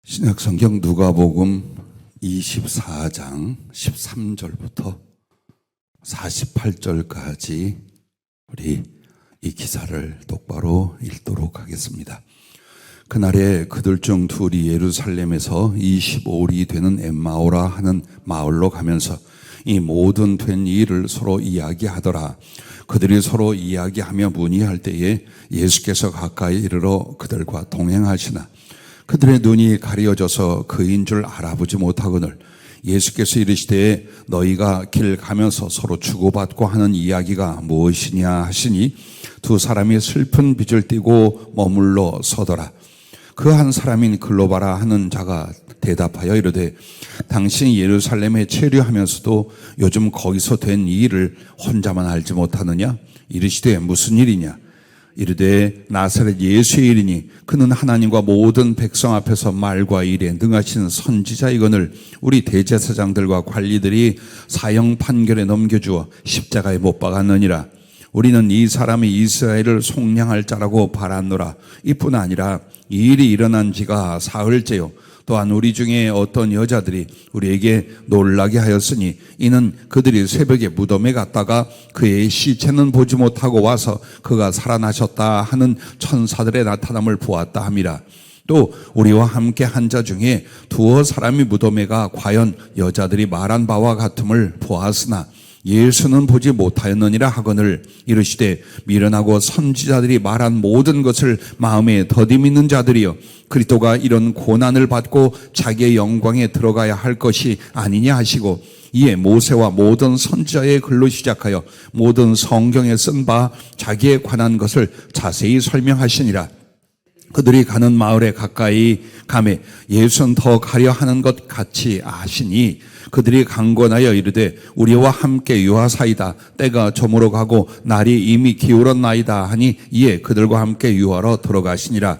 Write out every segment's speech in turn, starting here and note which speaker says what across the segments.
Speaker 1: 신약성경 누가복음 24장 13절부터 48절까지 우리 이 기사를 똑바로 읽도록 하겠습니다. 그날에 그들 중 둘이 예루살렘에서 25里되는 엠마오라 하는 마을로 가면서 이 모든 된 일을 서로 이야기하더라. 그들이 서로 이야기하며 문의할 때에 예수께서 가까이 이르러 그들과 동행하시나 그들의 눈이 가려져서 그인 줄 알아보지 못하거늘 예수께서 이르시되 너희가 길 가면서 서로 주고받고 하는 이야기가 무엇이냐 하시니 두 사람이 슬픈 빛을 띠고 머물러 서더라. 그 한 사람인 글로바라 하는 자가 대답하여 이르되 당신이 예루살렘에 체류하면서도 요즘 거기서 된 이 일을 혼자만 알지 못하느냐? 이르시되 무슨 일이냐? 이르되 나사렛 예수의 일이니 그는 하나님과 모든 백성 앞에서 말과 일에 능하신 선지자이거늘 우리 대제사장들과 관리들이 사형 판결에 넘겨주어 십자가에 못 박았느니라. 우리는 이 사람이 이스라엘을 속량할 자라고 바랐노라. 이뿐 아니라 이 일이 일어난 지가 사흘째요. 또한 우리 중에 어떤 여자들이 우리에게 놀라게 하였으니 이는 그들이 새벽에 무덤에 갔다가 그의 시체는 보지 못하고 와서 그가 살아나셨다 하는 천사들의 나타남을 보았다 함이라. 또 우리와 함께 한 자 중에 두어 사람이 무덤에 가 과연 여자들이 말한 바와 같음을 보았으나 예수는 보지 못하였느니라 하거늘 이르시되 미련하고 선지자들이 말한 모든 것을 마음에 더디 믿는 자들이여 그리스도가 이런 고난을 받고 자기의 영광에 들어가야 할 것이 아니냐 하시고 이에 모세와 모든 선지자의 글로 시작하여 모든 성경에 쓴 바 자기에 관한 것을 자세히 설명하시니라. 그들이 가는 마을에 가까이 가매 예수는 더 가려 하는 것 같이 아시니 그들이 강권하여 이르되 우리와 함께 유하사이다. 때가 저물어 가고 날이 이미 기울었나이다 하니 이에 그들과 함께 유하러 들어가시니라.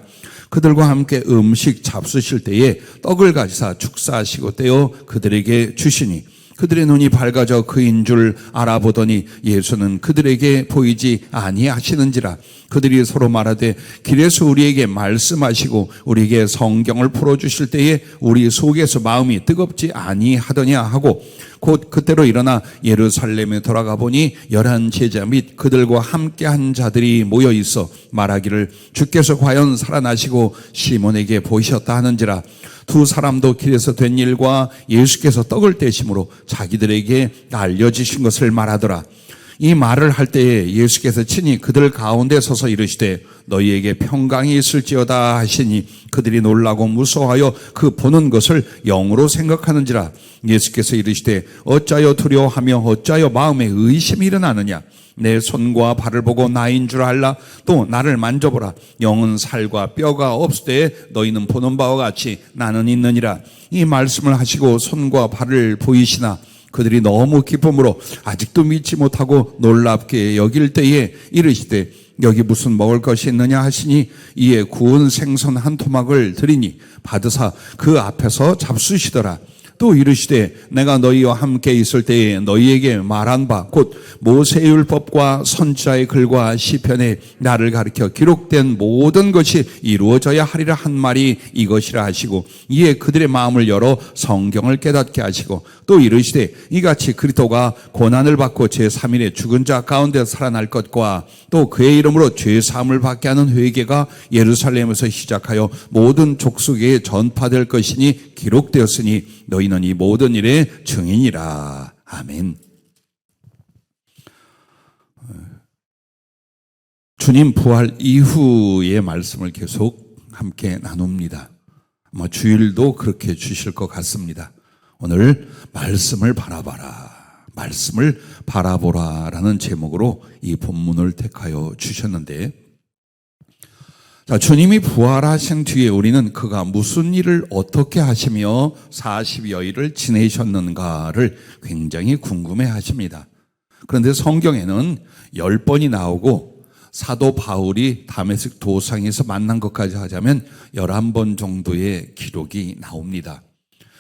Speaker 1: 그들과 함께 음식 잡수실 때에 떡을 가지사 축사하시고 떼어 그들에게 주시니 그들의 눈이 밝아져 그인 줄 알아보더니 예수는 그들에게 보이지 아니하시는지라. 그들이 서로 말하되 길에서 우리에게 말씀하시고 우리에게 성경을 풀어주실 때에 우리 속에서 마음이 뜨겁지 아니하더냐 하고 곧 그때로 일어나 예루살렘에 돌아가 보니 11 제자 및 그들과 함께한 자들이 모여 있어 말하기를 주께서 과연 살아나시고 시몬에게 보이셨다 하는지라. 두 사람도 길에서 된 일과 예수께서 떡을 떼심으로 자기들에게 알려주신 것을 말하더라. 이 말을 할 때에 예수께서 친히 그들 가운데 서서 이르시되 너희에게 평강이 있을지어다 하시니 그들이 놀라고 무서워하여 그 보는 것을 영으로 생각하는지라. 예수께서 이르시되 어찌하여 두려워하며 어찌하여 마음에 의심이 일어나느냐. 내 손과 발을 보고 나인 줄 알라. 또 나를 만져보라. 영은 살과 뼈가 없을 때 너희는 보는 바와 같이 나는 있느니라. 이 말씀을 하시고 손과 발을 보이시나 그들이 너무 기쁨으로 아직도 믿지 못하고 놀랍게 여길 때에 이르시되 여기 무슨 먹을 것이 있느냐 하시니 이에 구운 생선 한 토막을 드리니 받으사 그 앞에서 잡수시더라. 또 이르시되 내가 너희와 함께 있을 때에 너희에게 말한 바 곧 모세의 율법과 선지자의 글과 시편에 나를 가리켜 기록된 모든 것이 이루어져야 하리라 한 말이 이것이라 하시고 이에 그들의 마음을 열어 성경을 깨닫게 하시고 또 이르시되 이같이 그리스도가 고난을 받고 제3일에 죽은 자 가운데 살아날 것과 또 그의 이름으로 죄사함을 받게 하는 회개가 예루살렘에서 시작하여 모든 족속에 전파될 것이니 기록되었으니 너희는 이 모든 일의 증인이라. 아멘. 주님 부활 이후의 말씀을 계속 함께 나눕니다. 아마 주일도 그렇게 주실 것 같습니다. 오늘 말씀을 바라봐라, 말씀을 바라보라 라는 제목으로 이 본문을 택하여 주셨는데 자, 주님이 부활하신 뒤에 우리는 그가 무슨 일을 어떻게 하시며 40여일을 지내셨는가를 굉장히 궁금해 하십니다. 그런데 성경에는 10번이 나오고 사도 바울이 다메섹 도상에서 만난 것까지 하자면 11번 정도의 기록이 나옵니다.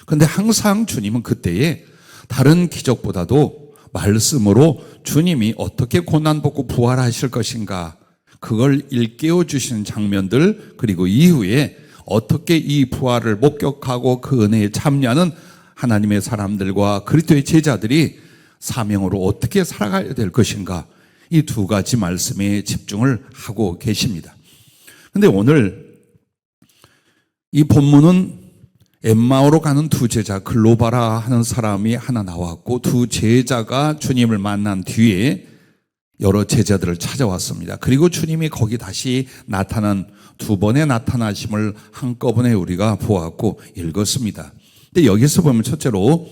Speaker 1: 그런데 항상 주님은 그때에 다른 기적보다도 말씀으로 주님이 어떻게 고난받고 부활하실 것인가 그걸 일깨워 주시는 장면들 그리고 이후에 어떻게 이 부활을 목격하고 그 은혜에 참여하는 하나님의 사람들과 그리스도의 제자들이 사명으로 어떻게 살아가야 될 것인가, 이 두 가지 말씀에 집중을 하고 계십니다. 그런데 오늘 이 본문은 엠마오로 가는 두 제자, 글로바라 하는 사람이 하나 나왔고, 두 제자가 주님을 만난 뒤에 여러 제자들을 찾아왔습니다. 그리고 주님이 거기 다시 나타난 두 번의 나타나심을 한꺼번에 우리가 보았고 읽었습니다. 근데 여기서 보면 첫째로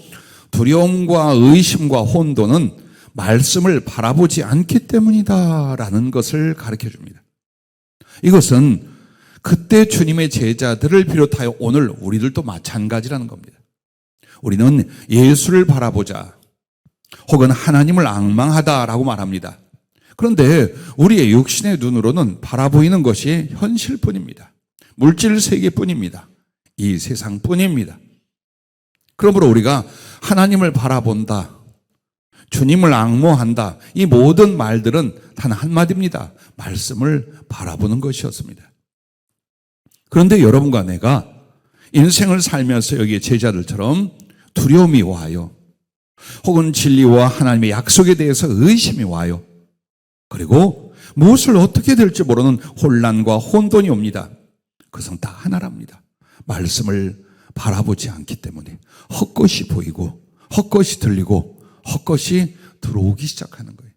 Speaker 1: 두려움과 의심과 혼돈은 말씀을 바라보지 않기 때문이다라는 것을 가르쳐 줍니다. 이것은 그때 주님의 제자들을 비롯하여 오늘 우리들도 마찬가지라는 겁니다. 우리는 예수를 바라보자 혹은 하나님을 앙망하다라고 말합니다. 그런데 우리의 육신의 눈으로는 바라보이는 것이 현실뿐입니다. 물질 세계뿐입니다. 이 세상뿐입니다. 그러므로 우리가 하나님을 바라본다, 주님을 앙모한다, 이 모든 말들은 단 한마디입니다. 말씀을 바라보는 것이었습니다. 그런데 여러분과 내가 인생을 살면서 여기 제자들처럼 두려움이 와요. 혹은 진리와 하나님의 약속에 대해서 의심이 와요. 그리고 무엇을 어떻게 될지 모르는 혼란과 혼돈이 옵니다. 그것은 다 하나랍니다. 말씀을 바라보지 않기 때문에 헛것이 보이고 헛것이 들리고 헛것이 들어오기 시작하는 거예요.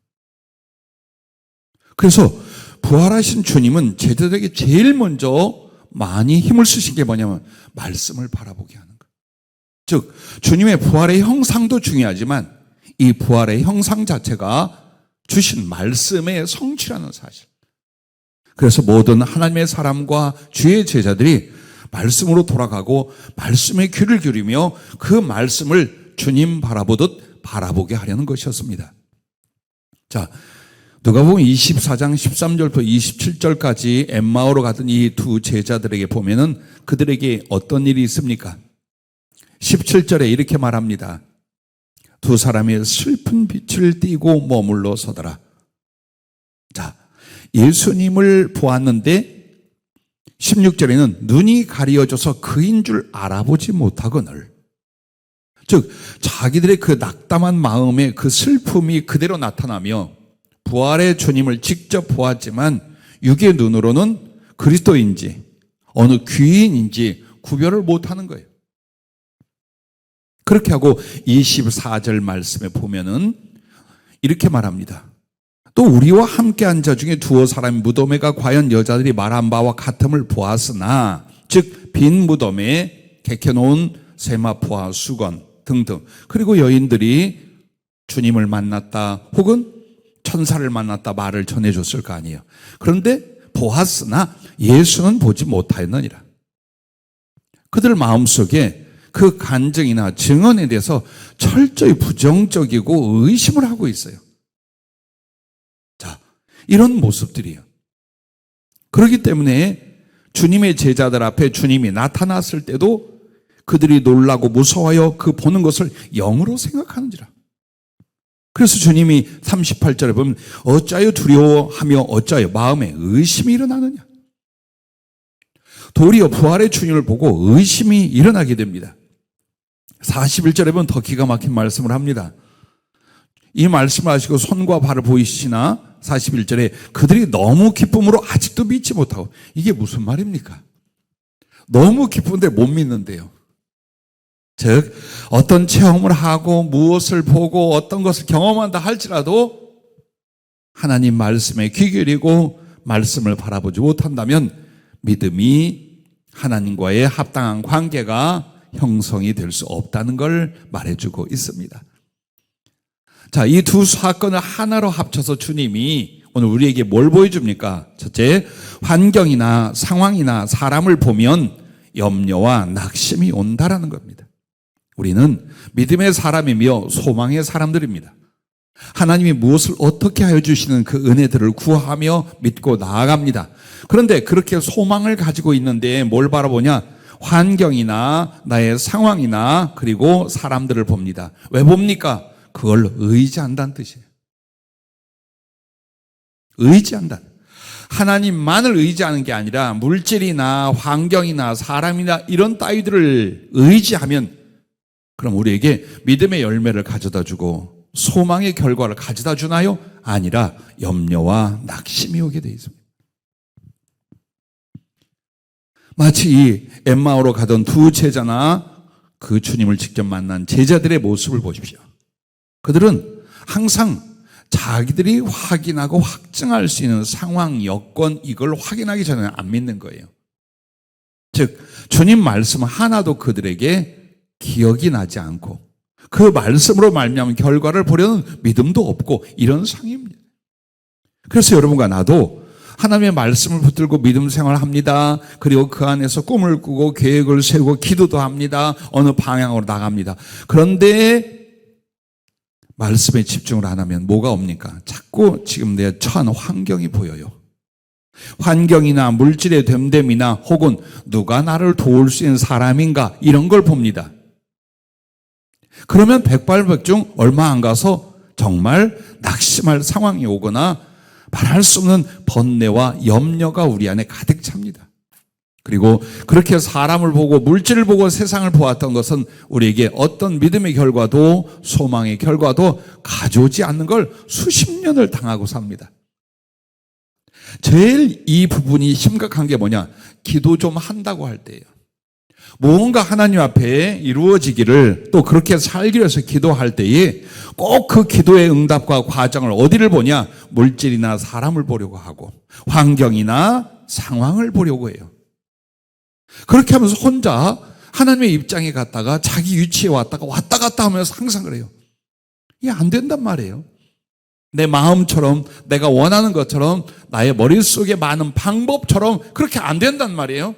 Speaker 1: 그래서 부활하신 주님은 제자들에게 제일 먼저 많이 힘을 쓰신 게 뭐냐면 말씀을 바라보게 하는 거예요. 즉 주님의 부활의 형상도 중요하지만 이 부활의 형상 자체가 주신 말씀의 성취라는 사실. 그래서 모든 하나님의 사람과 주의 제자들이 말씀으로 돌아가고 말씀에 귀를 기울이며 그 말씀을 주님 바라보듯 바라보게 하려는 것이었습니다. 자, 누가복음 24장 13절부터 27절까지 엠마오로 가던 이 두 제자들에게 보면은 그들에게 어떤 일이 있습니까? 17절에 이렇게 말합니다. 두 사람이 슬픈 빛을 띠고 머물러 서더라. 자, 예수님을 보았는데 16절에는 눈이 가려져서 그인 줄 알아보지 못하거늘. 즉 자기들의 그 낙담한 마음에 그 슬픔이 그대로 나타나며 부활의 주님을 직접 보았지만 육의 눈으로는 그리스도인지 어느 귀인인지 구별을 못하는 거예요. 그렇게 하고 24절 말씀에 보면은 이렇게 말합니다. 또 우리와 함께 한 자 중에 두어 사람이 무덤에 가 과연 여자들이 말한 바와 같음을 보았으나, 즉 빈 무덤에 개켜놓은 세마포와 수건 등등, 그리고 여인들이 주님을 만났다 혹은 천사를 만났다 말을 전해줬을 거 아니에요. 그런데 보았으나 예수는 보지 못하였느니라. 그들 마음속에 그 간증이나 증언에 대해서 철저히 부정적이고 의심을 하고 있어요. 자, 이런 모습들이에요. 그렇기 때문에 주님의 제자들 앞에 주님이 나타났을 때도 그들이 놀라고 무서워하여 그 보는 것을 영으로 생각하는지라. 그래서 주님이 38절에 보면 어찌하여 두려워하며 어찌하여 마음에 의심이 일어나느냐. 도리어 부활의 주님을 보고 의심이 일어나게 됩니다. 41절에 보면 더 기가 막힌 말씀을 합니다. 이 말씀을 하시고 손과 발을 보이시나 41절에 그들이 너무 기쁨으로 아직도 믿지 못하고. 이게 무슨 말입니까? 너무 기쁜데 못 믿는데요. 즉 어떤 체험을 하고 무엇을 보고 어떤 것을 경험한다 할지라도 하나님 말씀에 귀 기울이고 말씀을 바라보지 못한다면 믿음이 하나님과의 합당한 관계가 형성이 될 수 없다는 걸 말해주고 있습니다. 자, 이 두 사건을 하나로 합쳐서 주님이 오늘 우리에게 뭘 보여줍니까? 첫째, 환경이나 상황이나 사람을 보면 염려와 낙심이 온다라는 겁니다. 우리는 믿음의 사람이며 소망의 사람들입니다. 하나님이 무엇을 어떻게 하여 주시는 그 은혜들을 구하며 믿고 나아갑니다. 그런데 그렇게 소망을 가지고 있는데 뭘 바라보냐? 환경이나 나의 상황이나 그리고 사람들을 봅니다. 왜 봅니까? 그걸 의지한다는 뜻이에요. 의지한다. 하나님만을 의지하는 게 아니라 물질이나 환경이나 사람이나 이런 따위들을 의지하면 그럼 우리에게 믿음의 열매를 가져다 주고 소망의 결과를 가져다 주나요? 아니라 염려와 낙심이 오게 되어 있습니다. 마치 이 엠마오로 가던 두 제자나 그 주님을 직접 만난 제자들의 모습을 보십시오. 그들은 항상 자기들이 확인하고 확증할 수 있는 상황, 여건 이걸 확인하기 전에 안 믿는 거예요. 즉 주님 말씀 하나도 그들에게 기억이 나지 않고 그 말씀으로 말미암은 결과를 보려는 믿음도 없고 이런 상황입니다. 그래서 여러분과 나도 하나님의 말씀을 붙들고 믿음 생활합니다. 그리고 그 안에서 꿈을 꾸고 계획을 세우고 기도도 합니다. 어느 방향으로 나갑니다. 그런데 말씀에 집중을 안 하면 뭐가 옵니까? 자꾸 지금 내 처한 환경이 보여요. 환경이나 물질의 됨됨이나 혹은 누가 나를 도울 수 있는 사람인가 이런 걸 봅니다. 그러면 백발백중 얼마 안 가서 정말 낙심할 상황이 오거나 말할 수 없는 번뇌와 염려가 우리 안에 가득 찹니다. 그리고 그렇게 사람을 보고 물질을 보고 세상을 보았던 것은 우리에게 어떤 믿음의 결과도 소망의 결과도 가져오지 않는 걸 수십 년을 당하고 삽니다. 제일 이 부분이 심각한 게 뭐냐? 기도 좀 한다고 할 때예요. 무언가 하나님 앞에 이루어지기를 또 그렇게 살기 위해서 기도할 때에 꼭 그 기도의 응답과 과정을 어디를 보냐? 물질이나 사람을 보려고 하고 환경이나 상황을 보려고 해요. 그렇게 하면서 혼자 하나님의 입장에 갔다가 자기 위치에 왔다가 왔다 갔다 하면서 항상 그래요. 이게 안 된단 말이에요. 내 마음처럼 내가 원하는 것처럼 나의 머릿속에 많은 방법처럼 그렇게 안 된단 말이에요.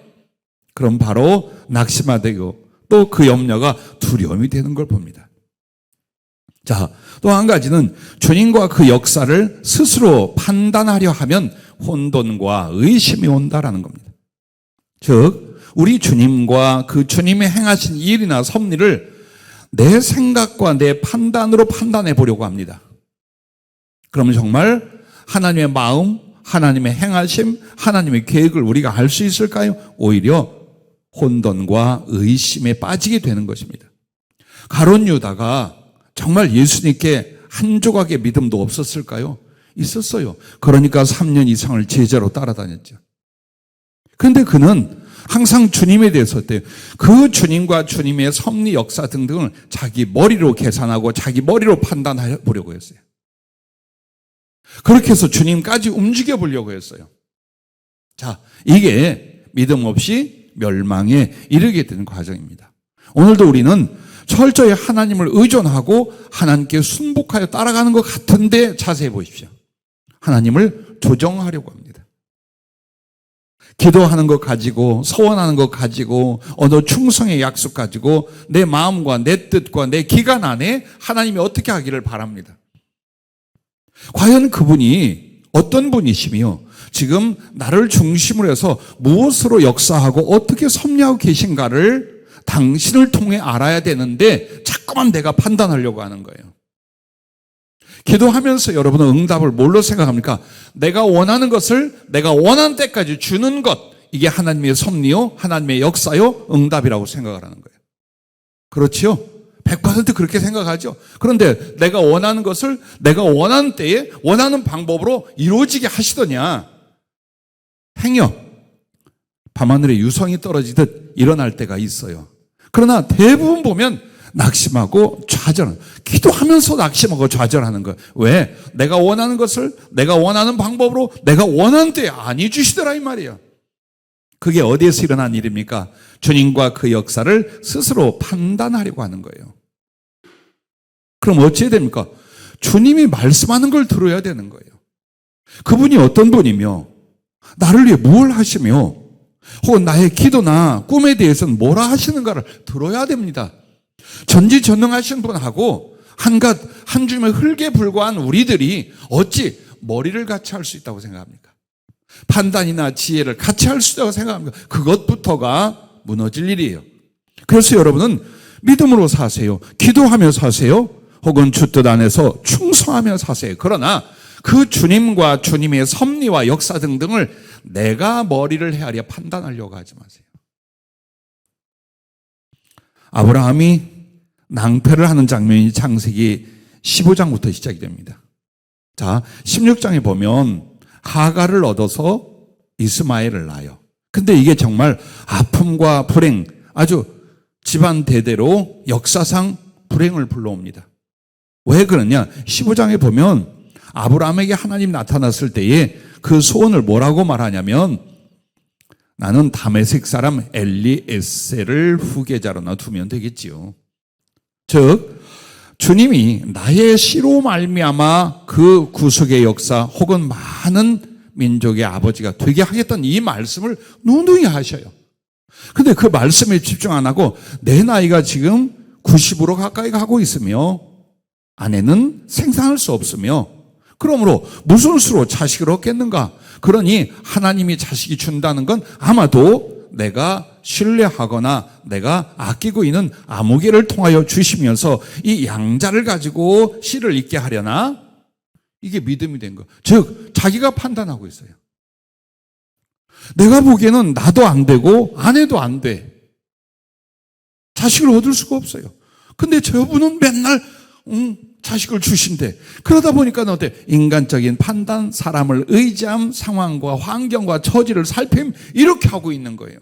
Speaker 1: 그럼 바로 낙심하되고 또 그 염려가 두려움이 되는 걸 봅니다. 자, 또 한 가지는 주님과 그 역사를 스스로 판단하려 하면 혼돈과 의심이 온다라는 겁니다. 즉 우리 주님과 그 주님의 행하신 일이나 섭리를 내 생각과 내 판단으로 판단해 보려고 합니다. 그러면 정말 하나님의 마음, 하나님의 행하심, 하나님의 계획을 우리가 알 수 있을까요? 오히려 혼돈과 의심에 빠지게 되는 것입니다. 가룟 유다가 정말 예수님께 한 조각의 믿음도 없었을까요? 있었어요. 그러니까 3년 이상을 제자로 따라다녔죠. 그런데 그는 항상 주님에 대해서 어때요? 그 주님과 주님의 섭리, 역사 등등을 자기 머리로 계산하고 자기 머리로 판단해 보려고 했어요. 그렇게 해서 주님까지 움직여 보려고 했어요. 자, 이게 믿음 없이 멸망에 이르게 되는 과정입니다. 오늘도 우리는 철저히 하나님을 의존하고 하나님께 순복하여 따라가는 것 같은데 자세히 보십시오. 하나님을 조정하려고 합니다. 기도하는 것 가지고 서원하는 것 가지고 어느 충성의 약속 가지고 내 마음과 내 뜻과 내 기간 안에 하나님이 어떻게 하기를 바랍니다. 과연 그분이 어떤 분이시며 지금 나를 중심으로 해서 무엇으로 역사하고 어떻게 섭리하고 계신가를 당신을 통해 알아야 되는데 자꾸만 내가 판단하려고 하는 거예요. 기도하면서 여러분은 응답을 뭘로 생각합니까? 내가 원하는 것을 내가 원하는 때까지 주는 것, 이게 하나님의 섭리요, 하나님의 역사요, 응답이라고 생각을 하는 거예요. 그렇지요? 100% 그렇게 생각하죠. 그런데 내가 원하는 것을 내가 원하는 때에 원하는 방법으로 이루어지게 하시더냐? 행여 밤하늘에 유성이 떨어지듯 일어날 때가 있어요. 그러나 대부분 보면 낙심하고 좌절, 기도하면서 낙심하고 좌절하는 거예요. 왜? 내가 원하는 것을 내가 원하는 방법으로 내가 원하는 때에 안 해주시더라 이 말이에요. 그게 어디에서 일어난 일입니까? 주님과 그 역사를 스스로 판단하려고 하는 거예요. 그럼 어찌해야 됩니까? 주님이 말씀하는 걸 들어야 되는 거예요. 그분이 어떤 분이며 나를 위해 뭘 하시며 혹은 나의 기도나 꿈에 대해서는 뭐라 하시는가를 들어야 됩니다. 전지전능하신 분하고 한갓 한 줌의 흙에 불과한 우리들이 어찌 머리를 같이 할 수 있다고 생각합니까? 판단이나 지혜를 같이 할 수 있다고 생각합니까? 그것부터가 무너질 일이에요. 그래서 여러분은 믿음으로 사세요. 기도하며 사세요. 혹은 주 뜻 안에서 충성하며 사세요. 그러나 그 주님과 주님의 섭리와 역사 등등을 내가 머리를 헤아려 판단하려고 하지 마세요. 아브라함이 낭패를 하는 장면이 창세기 15장부터 시작이 됩니다. 자, 16장에 보면 하갈을 얻어서 이스마엘을 낳아요. 근데 이게 정말 아픔과 불행, 아주 집안 대대로 역사상 불행을 불러옵니다. 왜 그러냐? 15장에 보면 아브라함에게 하나님 나타났을 때에 그 소원을 뭐라고 말하냐면 나는 다메섹 사람 엘리에셀을 후계자로 놔두면 되겠지요. 즉 주님이 나의 씨로 말미암아 그 구속의 역사 혹은 많은 민족의 아버지가 되게 하겠다는 이 말씀을 누누이 하셔요. 근데 그 말씀에 집중 안 하고 내 나이가 지금 90으로 가까이 가고 있으며 아내는 생산할 수 없으며 그러므로 무슨 수로 자식을 얻겠는가? 그러니 하나님이 자식이 준다는 건 아마도 내가 신뢰하거나 내가 아끼고 있는 아무개를 통하여 주시면서 이 양자를 가지고 씨를 잇게 하려나? 이게 믿음이 된 거. 즉 자기가 판단하고 있어요. 내가 보기에는 나도 안 되고 아내도 안 돼. 자식을 얻을 수가 없어요. 근데 저분은 맨날 자식을 주신대. 그러다 보니까 어때? 인간적인 판단, 사람을 의지함, 상황과 환경과 처지를 살핌 이렇게 하고 있는 거예요.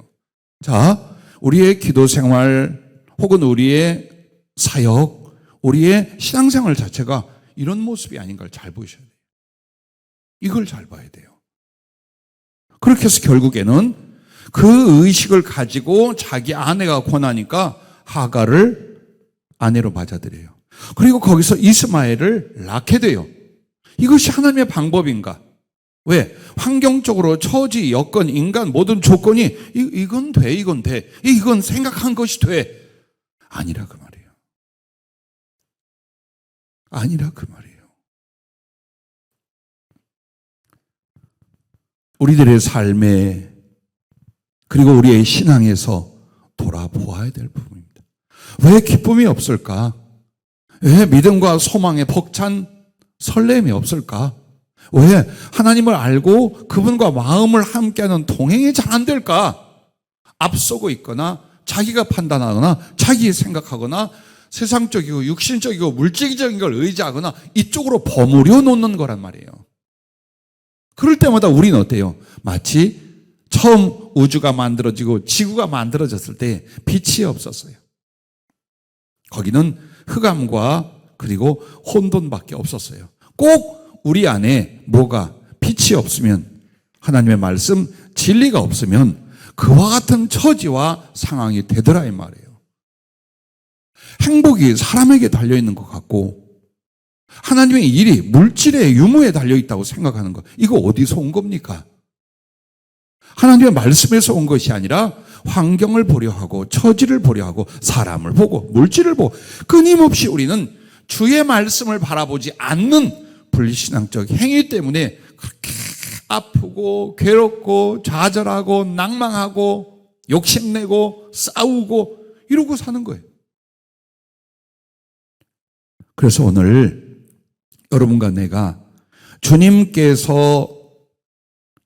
Speaker 1: 자, 우리의 기도 생활 혹은 우리의 사역, 우리의 신앙생활 자체가 이런 모습이 아닌 걸 잘 보셔야 돼요. 이걸 잘 봐야 돼요. 그렇게 해서 결국에는 그 의식을 가지고 자기 아내가 권하니까 하갈을 아내로 맞아들여요. 그리고 거기서 이스마엘을 낳게 돼요. 이것이 하나님의 방법인가? 왜? 환경적으로 처지, 여건, 인간 모든 조건이 이건 돼, 이건 돼. 이건 생각한 것이 돼. 아니라 그 말이에요. 아니라 그 말이에요. 우리들의 삶에 그리고 우리의 신앙에서 돌아보아야 될 부분입니다. 왜 기쁨이 없을까? 왜 믿음과 소망에 벅찬 설렘이 없을까? 왜 하나님을 알고 그분과 마음을 함께하는 동행이 잘 안 될까? 앞서고 있거나 자기가 판단하거나 자기 생각하거나 세상적이고 육신적이고 물질적인 걸 의지하거나 이쪽으로 버무려 놓는 거란 말이에요. 그럴 때마다 우리는 어때요? 마치 처음 우주가 만들어지고 지구가 만들어졌을 때 빛이 없었어요. 거기는 흑암과 그리고 혼돈밖에 없었어요. 꼭 우리 안에 뭐가 빛이 없으면 하나님의 말씀, 진리가 없으면 그와 같은 처지와 상황이 되더라 이 말이에요. 행복이 사람에게 달려있는 것 같고 하나님의 일이 물질의 유무에 달려있다고 생각하는 것, 이거 어디서 온 겁니까? 하나님의 말씀에서 온 것이 아니라 환경을 보려 하고 처지를 보려 하고 사람을 보고 물질을 보고 끊임없이 우리는 주의 말씀을 바라보지 않는 불신앙적 행위 때문에 그렇게 아프고 괴롭고 좌절하고 낭망하고 욕심내고 싸우고 이러고 사는 거예요. 그래서 오늘 여러분과 내가 주님께서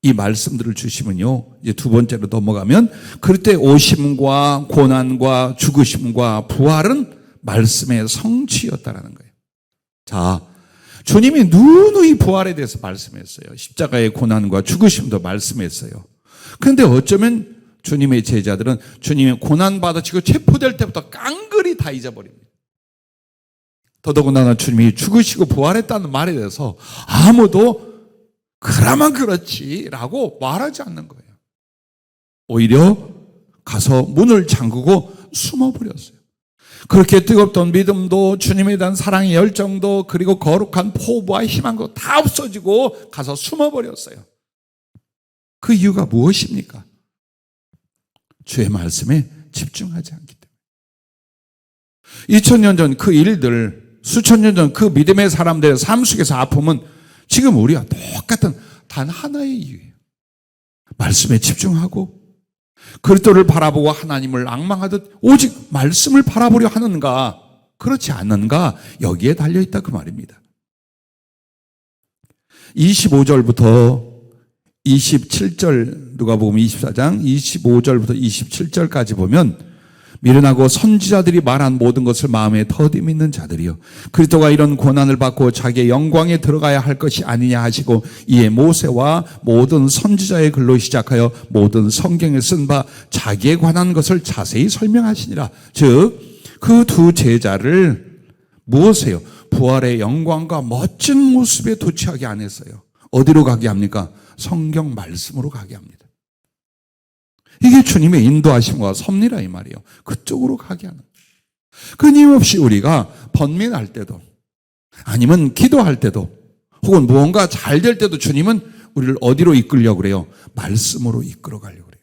Speaker 1: 이 말씀들을 주시면요, 이제 두 번째로 넘어가면 그럴 때 오심과 고난과 죽으심과 부활은 말씀의 성취였다라는 거예요. 자, 주님이 누누이 부활에 대해서 말씀했어요. 십자가의 고난과 죽으심도 말씀했어요. 그런데 어쩌면 주님의 제자들은 주님의 고난 받으시고 체포될 때부터 깡그리 다 잊어버립니다. 더더군다나 주님이 죽으시고 부활했다는 말에 대해서 아무도 그라면 그렇지라고 말하지 않는 거예요. 오히려 가서 문을 잠그고 숨어버렸어요. 그렇게 뜨겁던 믿음도 주님에 대한 사랑의 열정도 그리고 거룩한 포부와 희망도 다 없어지고 가서 숨어버렸어요. 그 이유가 무엇입니까? 주의 말씀에 집중하지 않기 때문에. 2000년 전 그 일들, 수천 년 전 그 믿음의 사람들의 삶 속에서 아픔은 지금 우리와 똑같은 단 하나의 이유예요. 말씀에 집중하고 그리스도를 바라보고 하나님을 앙망하듯 오직 말씀을 바라보려 하는가, 그렇지 않는가, 여기에 달려있다 그 말입니다. 25절부터 27절, 누가복음 24장 25절부터 27절까지 보면 미련하고 선지자들이 말한 모든 것을 마음에 더디 믿는 자들이요, 그리스도가 이런 고난을 받고 자기의 영광에 들어가야 할 것이 아니냐 하시고, 이에 모세와 모든 선지자의 글로 시작하여 모든 성경에 쓴 바 자기에 관한 것을 자세히 설명하시니라. 즉 그 두 제자를 무엇이에요? 부활의 영광과 멋진 모습에 도취하게 안 했어요. 어디로 가게 합니까? 성경 말씀으로 가게 합니다. 이게 주님의 인도하심과 섭리라 이 말이에요. 그쪽으로 가게 하는. 끊임없이 우리가 번민할 때도, 아니면 기도할 때도, 혹은 무언가 잘 될 때도 주님은 우리를 어디로 이끌려고 그래요? 말씀으로 이끌어 가려고 그래요.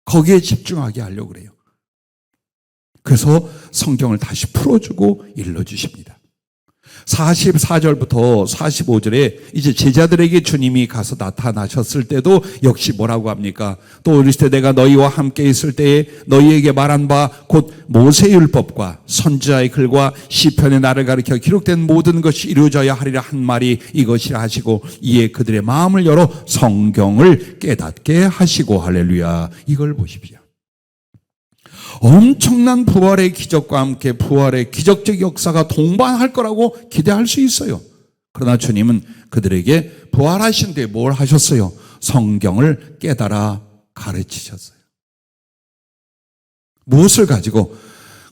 Speaker 1: 거기에 집중하게 하려고 그래요. 그래서 성경을 다시 풀어주고 일러주십니다. 44절부터 45절에 이제 제자들에게 주님이 가서 나타나셨을 때도 역시 뭐라고 합니까? 또 이르시되 내가 너희와 함께 있을 때에 너희에게 말한 바 곧 모세율법과 선지자의 글과 시편의 나를 가리켜 기록된 모든 것이 이루어져야 하리라 한 말이 이것이라 하시고, 이에 그들의 마음을 열어 성경을 깨닫게 하시고. 할렐루야. 이걸 보십시오. 엄청난 부활의 기적과 함께 부활의 기적적 역사가 동반할 거라고 기대할 수 있어요. 그러나 주님은 그들에게 부활하신 뒤에 뭘 하셨어요? 성경을 깨달아 가르치셨어요. 무엇을 가지고?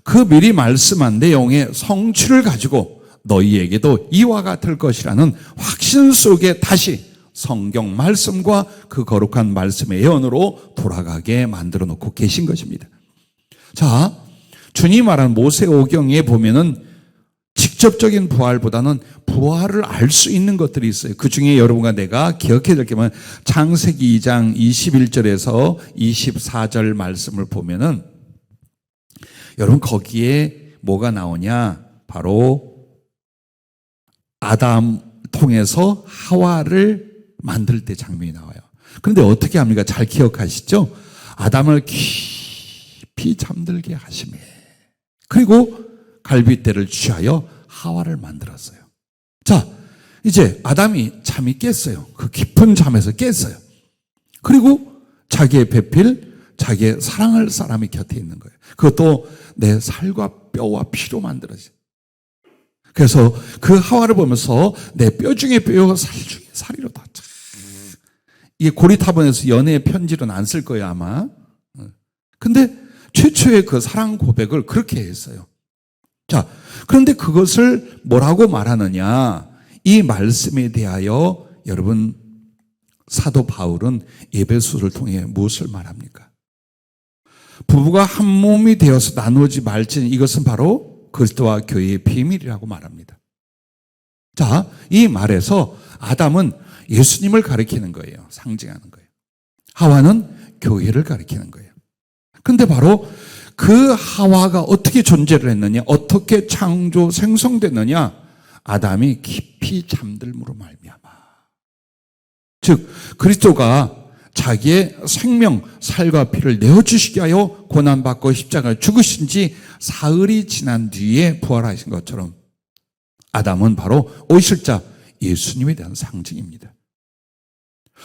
Speaker 1: 그 미리 말씀한 내용의 성취를 가지고 너희에게도 이와 같을 것이라는 확신 속에 다시 성경 말씀과 그 거룩한 말씀의 예언으로 돌아가게 만들어 놓고 계신 것입니다. 자, 주님 말한 모세오경에 보면은 직접적인 부활보다는 부활을 알 수 있는 것들이 있어요. 그 중에 여러분과 내가 기억해야 될 게 뭐냐면 창세기 2장 21절에서 24절 말씀을 보면은 여러분 거기에 뭐가 나오냐? 바로 아담 통해서 하와를 만들 때 장면이 나와요. 그런데 어떻게 합니까? 잘 기억하시죠? 아담을 깊이 잠들게 하시매, 그리고 갈빗대를 취하여 하와를 만들었어요. 자, 이제 아담이 잠이 깼어요. 그 깊은 잠에서 깼어요. 그리고 자기의 배필, 자기의 사랑할 사람이 곁에 있는 거예요. 그것도 내 살과 뼈와 피로 만들어져요. 그래서 그 하와를 보면서 내 뼈 중에 뼈가 살 중에 살이로다. 이게 고리타본에서 연애의 편지는 안 쓸 거예요 아마. 근데 최초의 그 사랑 고백을 그렇게 했어요. 자, 그런데 그것을 뭐라고 말하느냐? 이 말씀에 대하여 여러분 사도 바울은 에베소를 통해 무엇을 말합니까? 부부가 한 몸이 되어서 나누지 말지니 이것은 바로 그리스도와 교회의 비밀이라고 말합니다. 자, 이 말에서 아담은 예수님을 가리키는 거예요. 상징하는 거예요. 하와는 교회를 가리키는 거예요. 근데 바로 그 하와가 어떻게 존재를 했느냐, 어떻게 창조 생성됐느냐? 아담이 깊이 잠들므로 말미암아. 즉 그리스도가 자기의 생명, 살과 피를 내어주시게 하여 고난받고 십자가에 죽으신 지 사흘이 지난 뒤에 부활하신 것처럼 아담은 바로 오실 자 예수님에 대한 상징입니다.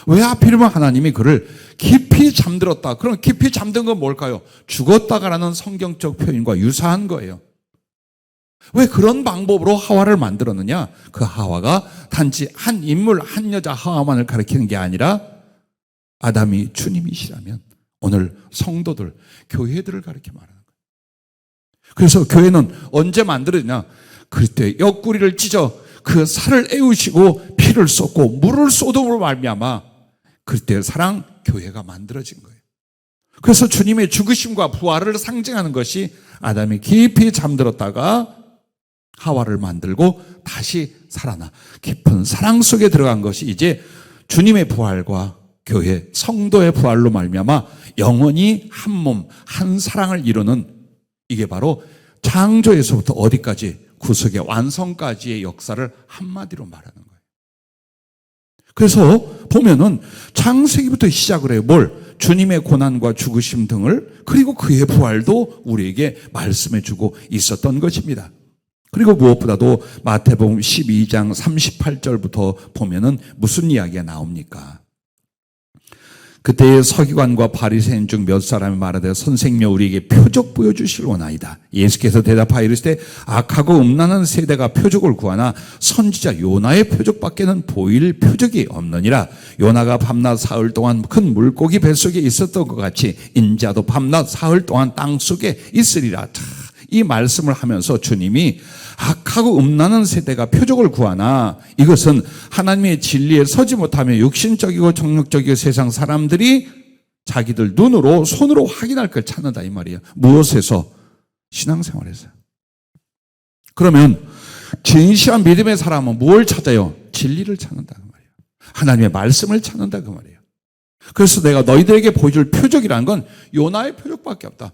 Speaker 1: 왜 하필이면 하나님이 그를 깊이 잠들었다. 그럼 깊이 잠든 건 뭘까요? 죽었다가라는 성경적 표현과 유사한 거예요. 왜 그런 방법으로 하와를 만들었느냐? 그 하와가 단지 한 인물, 한 여자 하와만을 가리키는 게 아니라 아담이 주님이시라면 오늘 성도들, 교회들을 가리켜 말하는 거예요. 그래서 교회는 언제 만들어지냐? 그때 옆구리를 찢어 그 살을 애우시고 피를 쏟고 물을 쏟음으로 말미암아 그때 사랑 교회가 만들어진 거예요. 그래서 주님의 죽으심과 부활을 상징하는 것이 아담이 깊이 잠들었다가 하와를 만들고 다시 살아나 깊은 사랑 속에 들어간 것이 이제 주님의 부활과 교회, 성도의 부활로 말미암아 영원히 한 몸, 한 사랑을 이루는, 이게 바로 창조에서부터 어디까지? 구속의 완성까지의 역사를 한마디로 말하는 거예요. 그래서 보면은 창세기부터 시작을 해요. 뭘? 주님의 고난과 죽으심 등을, 그리고 그의 부활도 우리에게 말씀해 주고 있었던 것입니다. 그리고 무엇보다도 마태복음 12장 38절부터 보면은 무슨 이야기가 나옵니까? 그때의 서기관과 바리새인 중 몇 사람이 말하되 선생님여 우리에게 표적 보여주실 원하이다. 예수께서 대답하여 이르시되 악하고 음란한 세대가 표적을 구하나 선지자 요나의 표적밖에는 보일 표적이 없느니라. 요나가 밤낮 사흘 동안 큰 물고기 뱃속에 있었던 것 같이 인자도 밤낮 사흘 동안 땅속에 있으리라. 이 말씀을 하면서 주님이 악하고 음란한 세대가 표적을 구하나 이것은 하나님의 진리에 서지 못하며 육신적이고 정욕적이고 세상 사람들이 자기들 눈으로 손으로 확인할 걸 찾는다 이 말이에요. 무엇에서? 신앙생활에서. 그러면 진실한 믿음의 사람은 뭘 찾아요? 진리를 찾는다 그 말이에요. 하나님의 말씀을 찾는다 그 말이에요. 그래서 내가 너희들에게 보여줄 표적이라는 건 요나의 표적밖에 없다.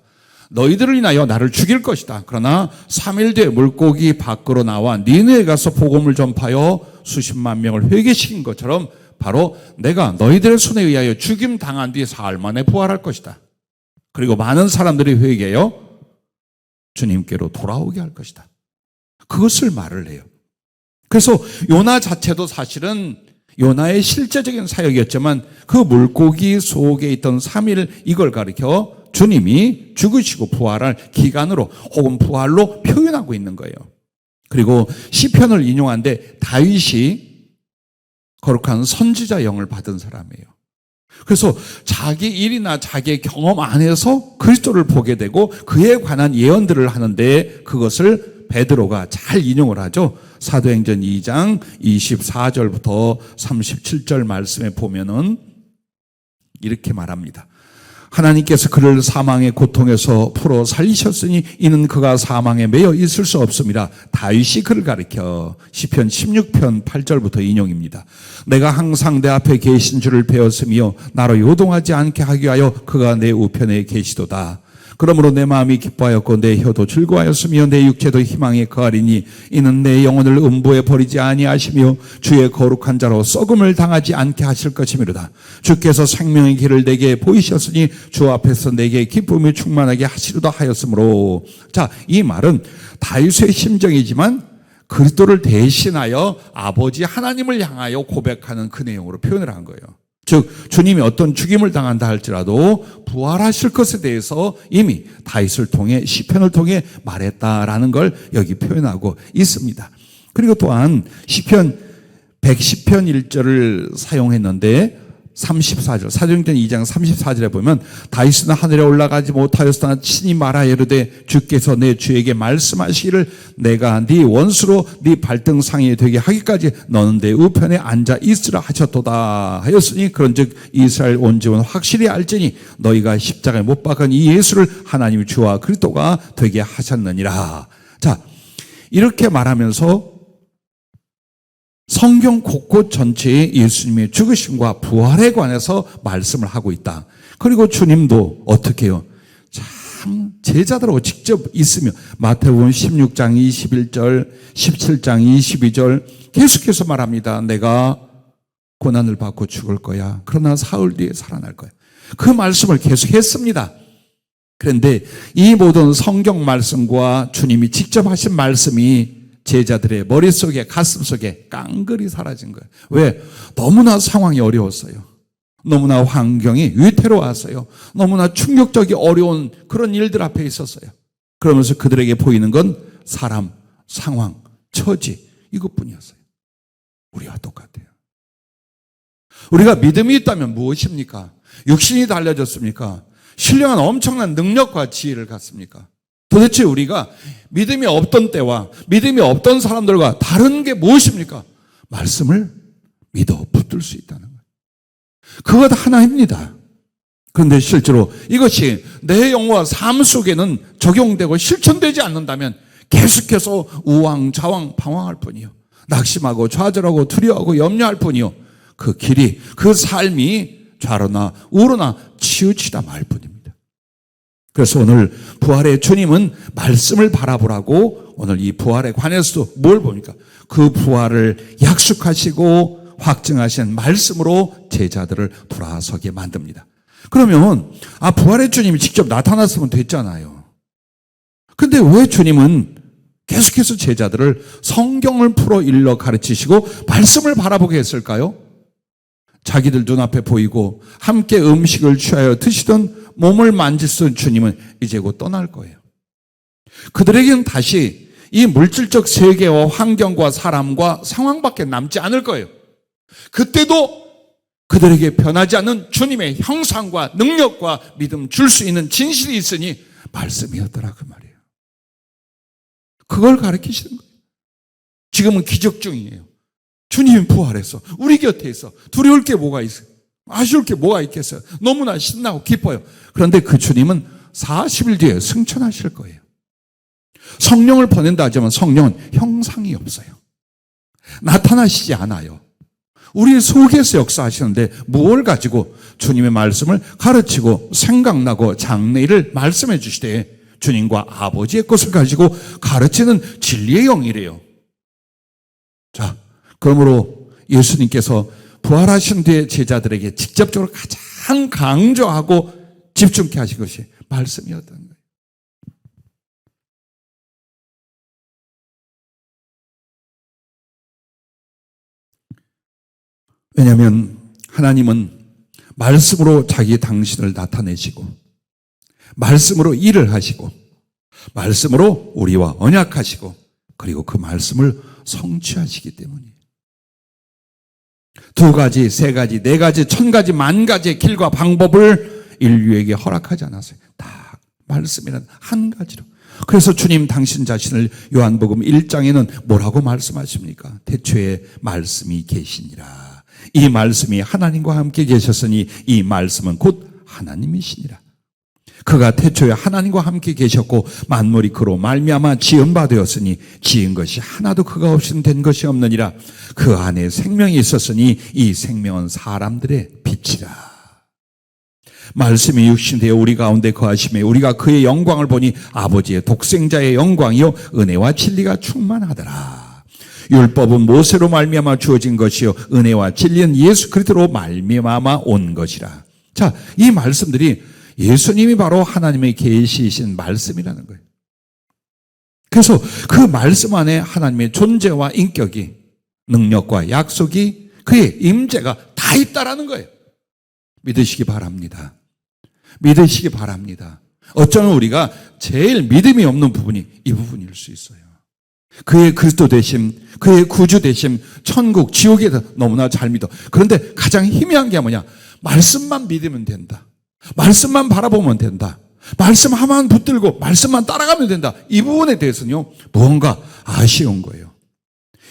Speaker 1: 너희들을 인하여 나를 죽일 것이다. 그러나 3일 뒤에 물고기 밖으로 나와 니느에 가서 복음을 전파하여 수십만 명을 회개시킨 것처럼 바로 내가 너희들의 손에 의하여 죽임 당한 뒤에 사흘 만에 부활할 것이다. 그리고 많은 사람들이 회개하여 주님께로 돌아오게 할 것이다. 그것을 말을 해요. 그래서 요나 자체도 사실은 요나의 실제적인 사역이었지만 그 물고기 속에 있던 3일 이걸 가리켜 주님이 죽으시고 부활할 기간으로 혹은 부활로 표현하고 있는 거예요. 그리고 시편을 인용하는데 다윗이 거룩한 선지자 영을 받은 사람이에요. 그래서 자기 일이나 자기의 경험 안에서 그리스도를 보게 되고 그에 관한 예언들을 하는데 그것을 베드로가 잘 인용을 하죠. 사도행전 2장 24절부터 37절 말씀에 보면은 이렇게 말합니다. 하나님께서 그를 사망의 고통에서 풀어 살리셨으니 이는 그가 사망에 매여 있을 수 없습니다. 다윗이 그를 가리켜 시편 16편 8절부터 인용입니다. 내가 항상 내 앞에 계신 줄을 배웠으며 나로 요동하지 않게 하기 위하여 그가 내 우편에 계시도다. 그러므로 내 마음이 기뻐하였고 내 혀도 즐거워하였으며 내 육체도 희망에 거하리니 이는 내 영혼을 음부에 버리지 아니하시며 주의 거룩한 자로 썩음을 당하지 않게 하실 것이미로다. 주께서 생명의 길을 내게 보이셨으니 주 앞에서 내게 기쁨이 충만하게 하시리다 하였으므로. 자, 이 말은 다윗의 심정이지만 그리스도를 대신하여 아버지 하나님을 향하여 고백하는 그 내용으로 표현을 한 거예요. 즉 주님이 어떤 죽임을 당한다 할지라도 부활하실 것에 대해서 이미 다윗을 통해 시편을 통해 말했다라는 걸 여기 표현하고 있습니다. 그리고 또한 시편 110편 1절을 사용했는데 34절 사도행전 2장 34절에 보면 다윗은 하늘에 올라가지 못하였으나 친히 말하여 이르되 주께서 내 주에게 말씀하시기를 내가 네 원수로 네 발등상이 되게 하기까지 너는 내 우편에 앉아 있으라 하셨도다 하였으니 그런즉 이스라엘 온 집은 확실히 알지니 너희가 십자가에 못 박은 이 예수를 하나님의 주와 그리스도가 되게 하셨느니라. 자, 이렇게 말하면서 성경 곳곳 전체에 예수님의 죽으심과 부활에 관해서 말씀을 하고 있다. 그리고 주님도 어떻게 해요? 참 제자들하고 직접 있으며 마태복음 16장 21절, 17장 22절 계속해서 말합니다. 내가 고난을 받고 죽을 거야. 그러나 사흘 뒤에 살아날 거야. 그 말씀을 계속했습니다. 그런데 이 모든 성경 말씀과 주님이 직접 하신 말씀이 제자들의 머릿속에 가슴속에 깡그리 사라진 거예요. 왜? 너무나 상황이 어려웠어요. 너무나 환경이 위태로웠어요. 너무나 충격적이 어려운 그런 일들 앞에 있었어요. 그러면서 그들에게 보이는 건 사람, 상황, 처지 이것뿐이었어요. 우리와 똑같아요. 우리가 믿음이 있다면 무엇입니까? 육신이 달라졌습니까? 신령한 엄청난 능력과 지혜를 갖습니까? 도대체 우리가 믿음이 없던 때와 믿음이 없던 사람들과 다른 게 무엇입니까? 말씀을 믿어 붙들 수 있다는 거예요. 그것 하나입니다. 그런데 실제로 이것이 내 영과 삶 속에는 적용되고 실천되지 않는다면 계속해서 우왕좌왕 방황할 뿐이요. 낙심하고 좌절하고 두려워하고 염려할 뿐이요. 그 길이, 그 삶이 좌로나 우로나 치우치다 말 뿐입니다. 그래서 오늘 부활의 주님은 말씀을 바라보라고 오늘 이 부활에 관해서도 뭘 봅니까? 그 부활을 약속하시고 확증하신 말씀으로 제자들을 돌아서게 만듭니다. 그러면 부활의 주님이 직접 나타났으면 됐잖아요. 근데 왜 주님은 계속해서 제자들을 성경을 풀어 일러 가르치시고 말씀을 바라보게 했을까요? 자기들 눈앞에 보이고 함께 음식을 취하여 드시던 몸을 만질 수 있는 주님은 이제 곧 떠날 거예요. 그들에게는 다시 이 물질적 세계와 환경과 사람과 상황밖에 남지 않을 거예요. 그때도 그들에게 변하지 않는 주님의 형상과 능력과 믿음 줄 수 있는 진실이 있으니 말씀이었더라 그 말이에요. 그걸 가르치시는 거예요. 지금은 기적 중이에요. 주님이 부활해서 우리 곁에 있어. 두려울 게 뭐가 있어요? 아쉬울 게 뭐가 있겠어요? 너무나 신나고 기뻐요. 그런데 그 주님은 40일 뒤에 승천하실 거예요. 성령을 보낸다 하지만 성령은 형상이 없어요. 나타나시지 않아요. 우리 속에서 역사하시는데 무엇을 가지고 주님의 말씀을 가르치고 생각나고 장래일을 말씀해 주실 때 주님과 아버지의 것을 가지고 가르치는 진리의 영이래요. 자, 그러므로 예수님께서 부활하신 뒤에 제자들에게 직접적으로 가장 강조하고 집중케 하신 것이 말씀이었던 거예요. 왜냐하면 하나님은 말씀으로 자기 당신을 나타내시고 말씀으로 일을 하시고 말씀으로 우리와 언약하시고 그리고 그 말씀을 성취하시기 때문이에요. 2가지, 3가지, 4가지, 1000가지, 10,000가지의 길과 방법을 인류에게 허락하지 않았어요. 다 말씀이란 한 가지로. 그래서 주님 당신 자신을 요한복음 1장에는 뭐라고 말씀하십니까? 태초에 말씀이 계시니라. 이 말씀이 하나님과 함께 계셨으니 이 말씀은 곧 하나님이시니라. 그가 태초에 하나님과 함께 계셨고 만물이 그로 말미암아 지은 바 되었으니 지은 것이 하나도 그가 없이는 된 것이 없느니라. 그 안에 생명이 있었으니 이 생명은 사람들의 빛이라. 말씀이 육신되어 우리 가운데 거하심에 우리가 그의 영광을 보니 아버지의 독생자의 영광이요 은혜와 진리가 충만하더라. 율법은 모세로 말미암아 주어진 것이요 은혜와 진리는 예수 그리스도로 말미암아 온 것이라. 자, 이 말씀들이 예수님이 바로 하나님의 계시이신 말씀이라는 거예요. 그래서 그 말씀 안에 하나님의 존재와 인격이, 능력과 약속이, 그의 임재가 다 있다라는 거예요. 믿으시기 바랍니다. 믿으시기 바랍니다. 어쩌면 우리가 제일 믿음이 없는 부분이 이 부분일 수 있어요. 그의 그리스도 되심, 그의 구주 되심, 천국, 지옥에 대해서 너무나 잘 믿어. 그런데 가장 희미한 게 뭐냐? 말씀만 믿으면 된다. 말씀만 바라보면 된다. 말씀 하나만 붙들고 말씀만 따라가면 된다. 이 부분에 대해서는요, 무언가 아쉬운 거예요.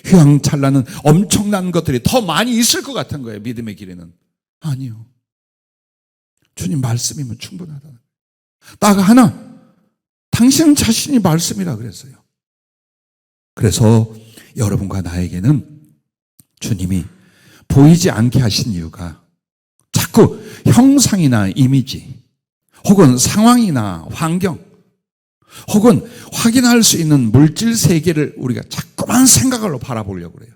Speaker 1: 휘황찬란한 엄청난 것들이 더 많이 있을 것 같은 거예요. 믿음의 길에는. 아니요. 주님 말씀이면 충분하다. 딱 하나, 당신 자신이 말씀이라 그랬어요. 그래서 여러분과 나에게는 주님이 보이지 않게 하신 이유가 자꾸 형상이나 이미지 혹은 상황이나 환경 혹은 확인할 수 있는 물질 세계를 우리가 자꾸만 생각으로 바라보려고 그래요.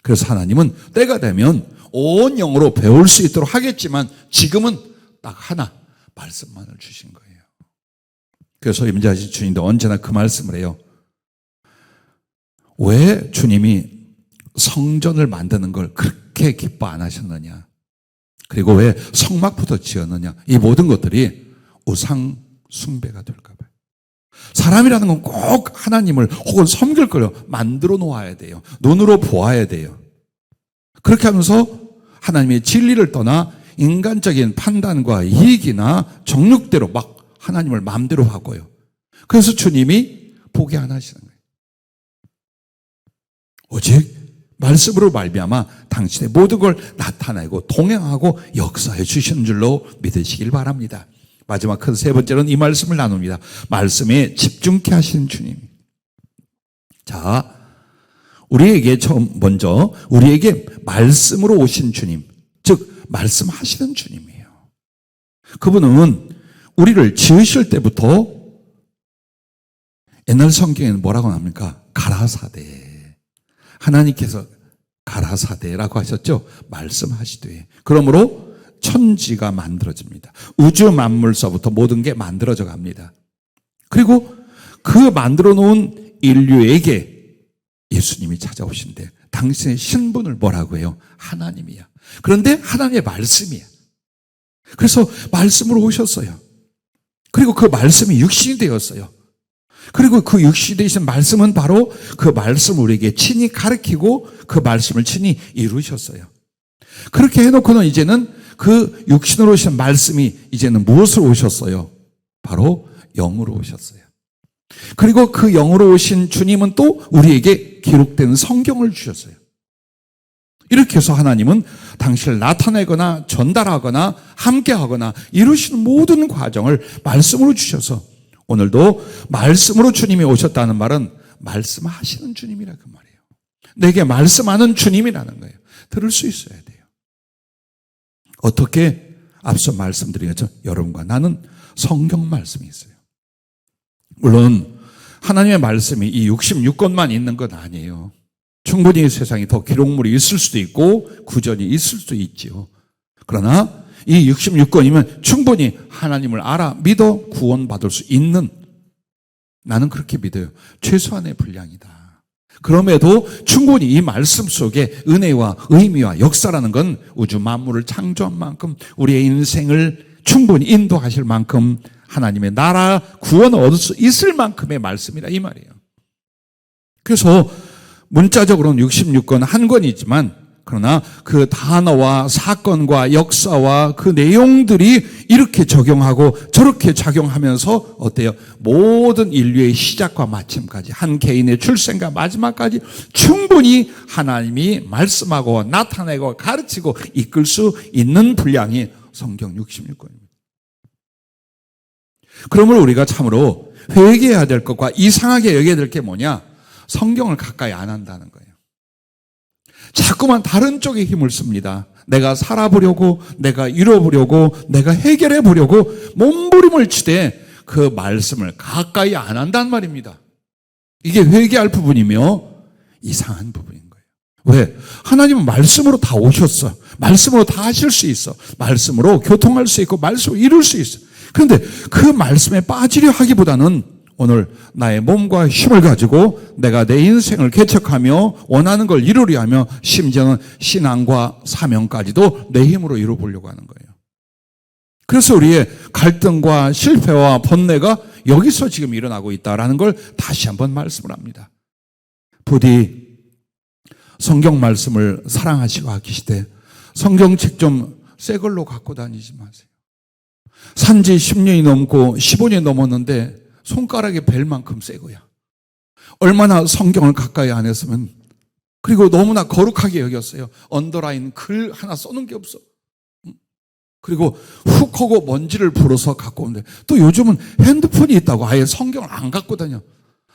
Speaker 1: 그래서 하나님은 때가 되면 온 영으로 배울 수 있도록 하겠지만 지금은 딱 하나 말씀만을 주신 거예요. 그래서 임재하신 주님도 언제나 그 말씀을 해요. 왜 주님이 성전을 만드는 걸 그렇게 기뻐 안 하셨느냐? 그리고 왜 성막부터 지었느냐? 이 모든 것들이 우상 숭배가 될까 봐요. 사람이라는 건 꼭 하나님을 혹은 섬길 걸 만들어 놓아야 돼요. 눈으로 보아야 돼요. 그렇게 하면서 하나님의 진리를 떠나 인간적인 판단과 이익이나 정욕대로 막 하나님을 마음대로 하고요. 그래서 주님이 보게 안 하시는 거예요. 오직 말씀으로 말미암아 당신의 모든 걸 나타내고 동행하고 역사해 주시는 줄로 믿으시길 바랍니다. 마지막 큰 3번째로는 이 말씀을 나눕니다. 말씀에 집중케 하시는 주님. 자, 우리에게 먼저 우리에게 말씀으로 오신 주님, 즉 말씀하시는 주님이에요. 그분은 우리를 지으실 때부터 옛날 성경에는 뭐라고 나옵니까? 가라사대. 하나님께서 가라사대라고 하셨죠? 말씀하시되. 그러므로 천지가 만들어집니다. 우주 만물서부터 모든 게 만들어져 갑니다. 그리고 그 만들어 놓은 인류에게 예수님이 찾아오신데 당신의 신분을 뭐라고 해요? 하나님이야. 그런데 하나님의 말씀이야. 그래서 말씀으로 오셨어요. 그리고 그 말씀이 육신이 되었어요. 그리고 그 육신이 되신 말씀은 바로 그 말씀을 우리에게 친히 가르치고 그 말씀을 친히 이루셨어요. 그렇게 해놓고는 이제는 그 육신으로 오신 말씀이 이제는 무엇으로 오셨어요? 바로 영으로 오셨어요. 그리고 그 영으로 오신 주님은 또 우리에게 기록된 성경을 주셨어요. 이렇게 해서 하나님은 당신을 나타내거나 전달하거나 함께하거나 이루시는 모든 과정을 말씀으로 주셔서 오늘도 말씀으로 주님이 오셨다는 말은 말씀하시는 주님이라 그 말이에요. 내게 말씀하는 주님이라는 거예요. 들을 수 있어야 돼요. 어떻게? 앞서 말씀드린 것처럼 여러분과 나는 성경 말씀이 있어요. 물론 하나님의 말씀이 이 66권만 있는 건 아니에요. 충분히 세상에 더 기록물이 있을 수도 있고 구전이 있을 수도 있지요. 그러나 이 66권이면 충분히 하나님을 알아 믿어 구원받을 수 있는, 나는 그렇게 믿어요. 최소한의 분량이다. 그럼에도 충분히 이 말씀 속에 은혜와 의미와 역사라는 건 우주 만물을 창조한 만큼 우리의 인생을 충분히 인도하실 만큼 하나님의 나라 구원을 얻을 수 있을 만큼의 말씀이다 이 말이에요. 그래서 문자적으로는 66권 한 권이지만 그러나 그 단어와 사건과 역사와 그 내용들이 이렇게 적용하고 저렇게 작용하면서 어때요? 모든 인류의 시작과 마침까지 한 개인의 출생과 마지막까지 충분히 하나님이 말씀하고 나타내고 가르치고 이끌 수 있는 분량이 성경 66권입니다. 그러므로 우리가 참으로 회개해야 될 것과 이상하게 여겨야 될 게 뭐냐? 성경을 가까이 안 한다는 거예요. 자꾸만 다른 쪽에 힘을 씁니다. 내가 살아보려고, 내가 이뤄보려고, 내가 해결해 보려고 몸부림을 치되 그 말씀을 가까이 안 한단 말입니다. 이게 회개할 부분이며 이상한 부분인 거예요. 왜? 하나님은 말씀으로 다 오셨어. 말씀으로 다 하실 수 있어. 말씀으로 교통할 수 있고 말씀으로 이룰 수 있어. 그런데 그 말씀에 빠지려 하기보다는 오늘 나의 몸과 힘을 가지고 내가 내 인생을 개척하며 원하는 걸 이루려 하며 심지어는 신앙과 사명까지도 내 힘으로 이루어보려고 하는 거예요. 그래서 우리의 갈등과 실패와 번뇌가 여기서 지금 일어나고 있다라는 걸 다시 한번 말씀을 합니다. 부디 성경 말씀을 사랑하시고 아끼시되 성경책 좀 새 걸로 갖고 다니지 마세요. 산지 10년이 넘고 15년이 넘었는데 손가락에 벨 만큼 새 거야. 얼마나 성경을 가까이 안 했으면. 그리고 너무나 거룩하게 여겼어요. 언더라인 글 하나 써놓은 게 없어. 그리고 훅 하고 먼지를 불어서 갖고 오는데 또 요즘은 핸드폰이 있다고 아예 성경을 안 갖고 다녀.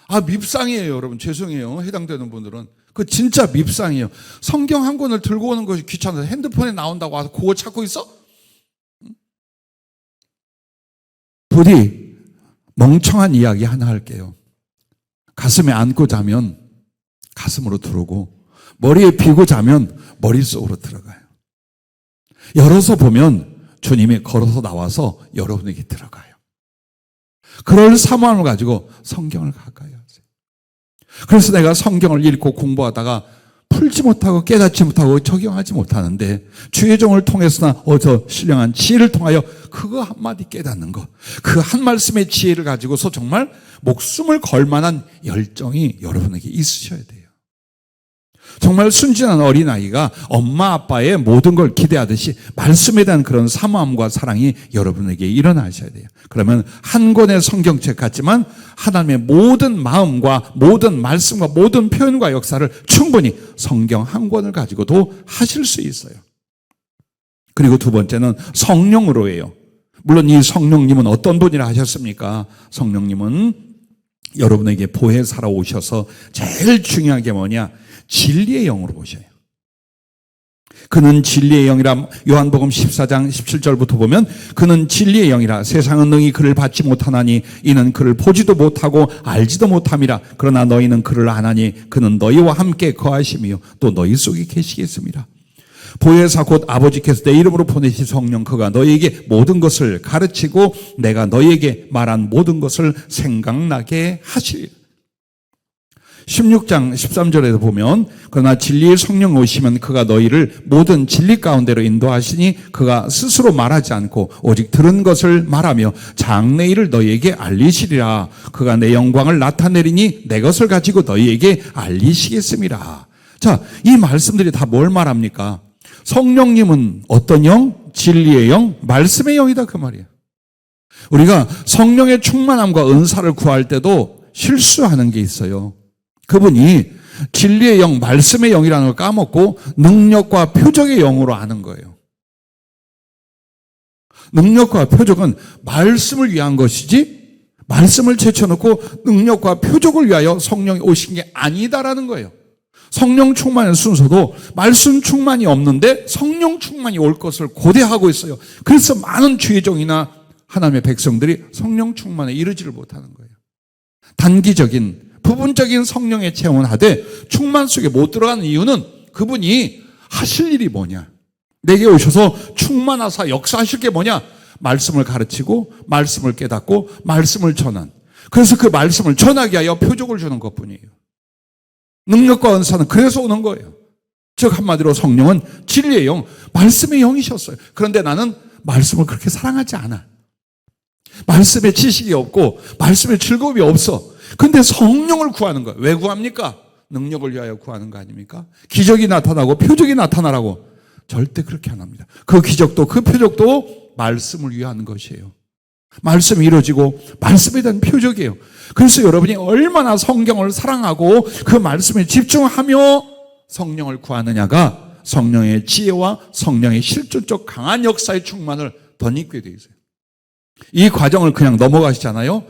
Speaker 1: 아, 밉상이에요, 여러분. 죄송해요. 해당되는 분들은. 그 진짜 밉상이에요. 성경 한 권을 들고 오는 것이 귀찮아서 핸드폰에 나온다고 와서 그거 찾고 있어? 부디 멍청한 이야기 하나 할게요. 가슴에 안고 자면 가슴으로 들어오고 머리에 비고 자면 머릿속으로 들어가요. 열어서 보면 주님이 걸어서 나와서 여러분에게 들어가요. 그럴 사모함을 가지고 성경을 가까이 하세요. 그래서 내가 성경을 읽고 공부하다가 풀지 못하고 깨닫지 못하고 적용하지 못하는데 주의 종을 통해서나 어디서 신령한 지혜를 통하여 그거 한마디 깨닫는 것, 그 한 말씀의 지혜를 가지고서 정말 목숨을 걸 만한 열정이 여러분에게 있으셔야 돼요. 정말 순진한 어린아이가 엄마 아빠의 모든 걸 기대하듯이 말씀에 대한 그런 사모함과 사랑이 여러분에게 일어나셔야 돼요. 그러면 한 권의 성경책 같지만 하나님의 모든 마음과 모든 말씀과 모든 표현과 역사를 충분히 성경 한 권을 가지고도 하실 수 있어요. 그리고 두 번째는 성령으로예요. 물론 이 성령님은 어떤 분이라 하셨습니까? 성령님은 여러분에게 보혜사로 오셔서 제일 중요한 게 뭐냐? 진리의 영으로 오셔요. 그는 진리의 영이라 요한복음 14장 17절부터 보면 그는 진리의 영이라 세상은 능히 그를 받지 못하나니 이는 그를 보지도 못하고 알지도 못함이라. 그러나 너희는 그를 아나니 그는 너희와 함께 거하심이요 또 너희 속에 계시겠습니다. 보혜사 곧 아버지께서 내 이름으로 보내신 성령 그가 너희에게 모든 것을 가르치고 내가 너희에게 말한 모든 것을 생각나게 하시리라. 16장 13절에도 보면 그러나 진리의 성령 오시면 그가 너희를 모든 진리 가운데로 인도하시니 그가 스스로 말하지 않고 오직 들은 것을 말하며 장래일을 너희에게 알리시리라. 그가 내 영광을 나타내리니 내 것을 가지고 너희에게 알리시겠음이라. 자, 이 말씀들이 다 뭘 말합니까? 성령님은 어떤 영? 진리의 영, 말씀의 영이다 그 말이에요. 우리가 성령의 충만함과 은사를 구할 때도 실수하는 게 있어요. 그분이 진리의 영, 말씀의 영이라는 걸 까먹고 능력과 표적의 영으로 아는 거예요. 능력과 표적은 말씀을 위한 것이지 말씀을 제쳐놓고 능력과 표적을 위하여 성령이 오신 게 아니다라는 거예요. 성령 충만의 순서도 말씀 충만이 없는데 성령 충만이 올 것을 고대하고 있어요. 그래서 많은 주의종이나 하나님의 백성들이 성령 충만에 이르지를 못하는 거예요. 단기적인 부분적인 성령의 체험을 하되 충만 속에 못 들어가는 이유는 그분이 하실 일이 뭐냐, 내게 오셔서 충만하사 역사하실 게 뭐냐, 말씀을 가르치고 말씀을 깨닫고 말씀을 전한, 그래서 그 말씀을 전하게 하여 표적을 주는 것뿐이에요. 능력과 은사는 그래서 오는 거예요. 즉 한마디로 성령은 진리의 영, 말씀의 영이셨어요. 그런데 나는 말씀을 그렇게 사랑하지 않아. 말씀에 지식이 없고 말씀에 즐거움이 없어. 근데 성령을 구하는 거예요. 왜 구합니까? 능력을 위하여 구하는 거 아닙니까? 기적이 나타나고 표적이 나타나라고. 절대 그렇게 안 합니다. 그 기적도 그 표적도 말씀을 위한 것이에요. 말씀이 이루어지고 말씀에 대한 표적이에요. 그래서 여러분이 얼마나 성경을 사랑하고 그 말씀에 집중하며 성령을 구하느냐가 성령의 지혜와 성령의 실존적 강한 역사의 충만을 덧입게 되어 있어요. 이 과정을 그냥 넘어가시잖아요.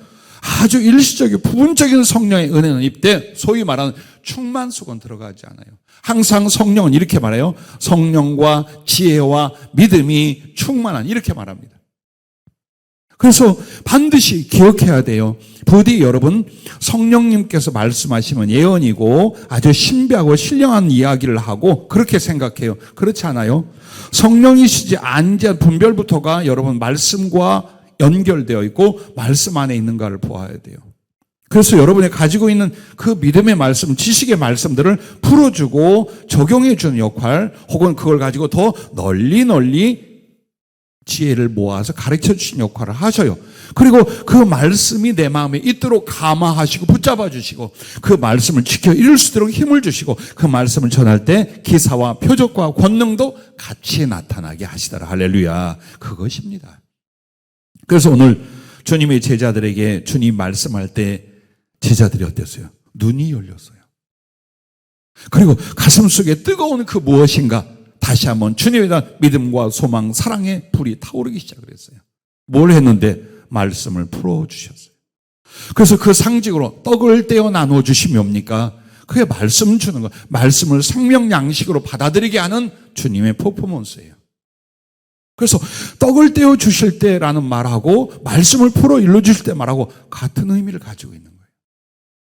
Speaker 1: 아주 일시적인 부분적인 성령의 은혜는 입되 소위 말하는 충만 속은 들어가지 않아요. 항상 성령은 이렇게 말해요. 성령과 지혜와 믿음이 충만한, 이렇게 말합니다. 그래서 반드시 기억해야 돼요. 부디 여러분, 성령님께서 말씀하시면 예언이고 아주 신비하고 신령한 이야기를 하고 그렇게 생각해요. 그렇지 않아요? 성령이시지 아닌지 분별부터가 여러분 말씀과 연결되어 있고 말씀 안에 있는가를 보아야 돼요. 그래서 여러분이 가지고 있는 그 믿음의 말씀, 지식의 말씀들을 풀어주고 적용해주는 역할, 혹은 그걸 가지고 더 널리 지혜를 모아서 가르쳐 주시는 역할을 하셔요. 그리고 그 말씀이 내 마음에 있도록 감화하시고 붙잡아 주시고 그 말씀을 지켜 이룰 수 있도록 힘을 주시고 그 말씀을 전할 때 기사와 표적과 권능도 같이 나타나게 하시더라. 할렐루야. 그것입니다. 그래서 오늘 주님의 제자들에게 주님 말씀할 때 제자들이 어땠어요? 눈이 열렸어요. 그리고 가슴 속에 뜨거운 그 무엇인가 다시 한번 주님에 대한 믿음과 소망, 사랑의 불이 타오르기 시작을 했어요. 뭘 했는데? 말씀을 풀어주셨어요. 그래서 그 상징으로 떡을 떼어 나눠주시면 뭡니까? 그게 말씀 주는 거, 말씀을 생명 양식으로 받아들이게 하는 주님의 퍼포먼스예요. 그래서 떡을 떼어 주실 때라는 말하고 말씀을 풀어 일러주실 때 말하고 같은 의미를 가지고 있는 거예요.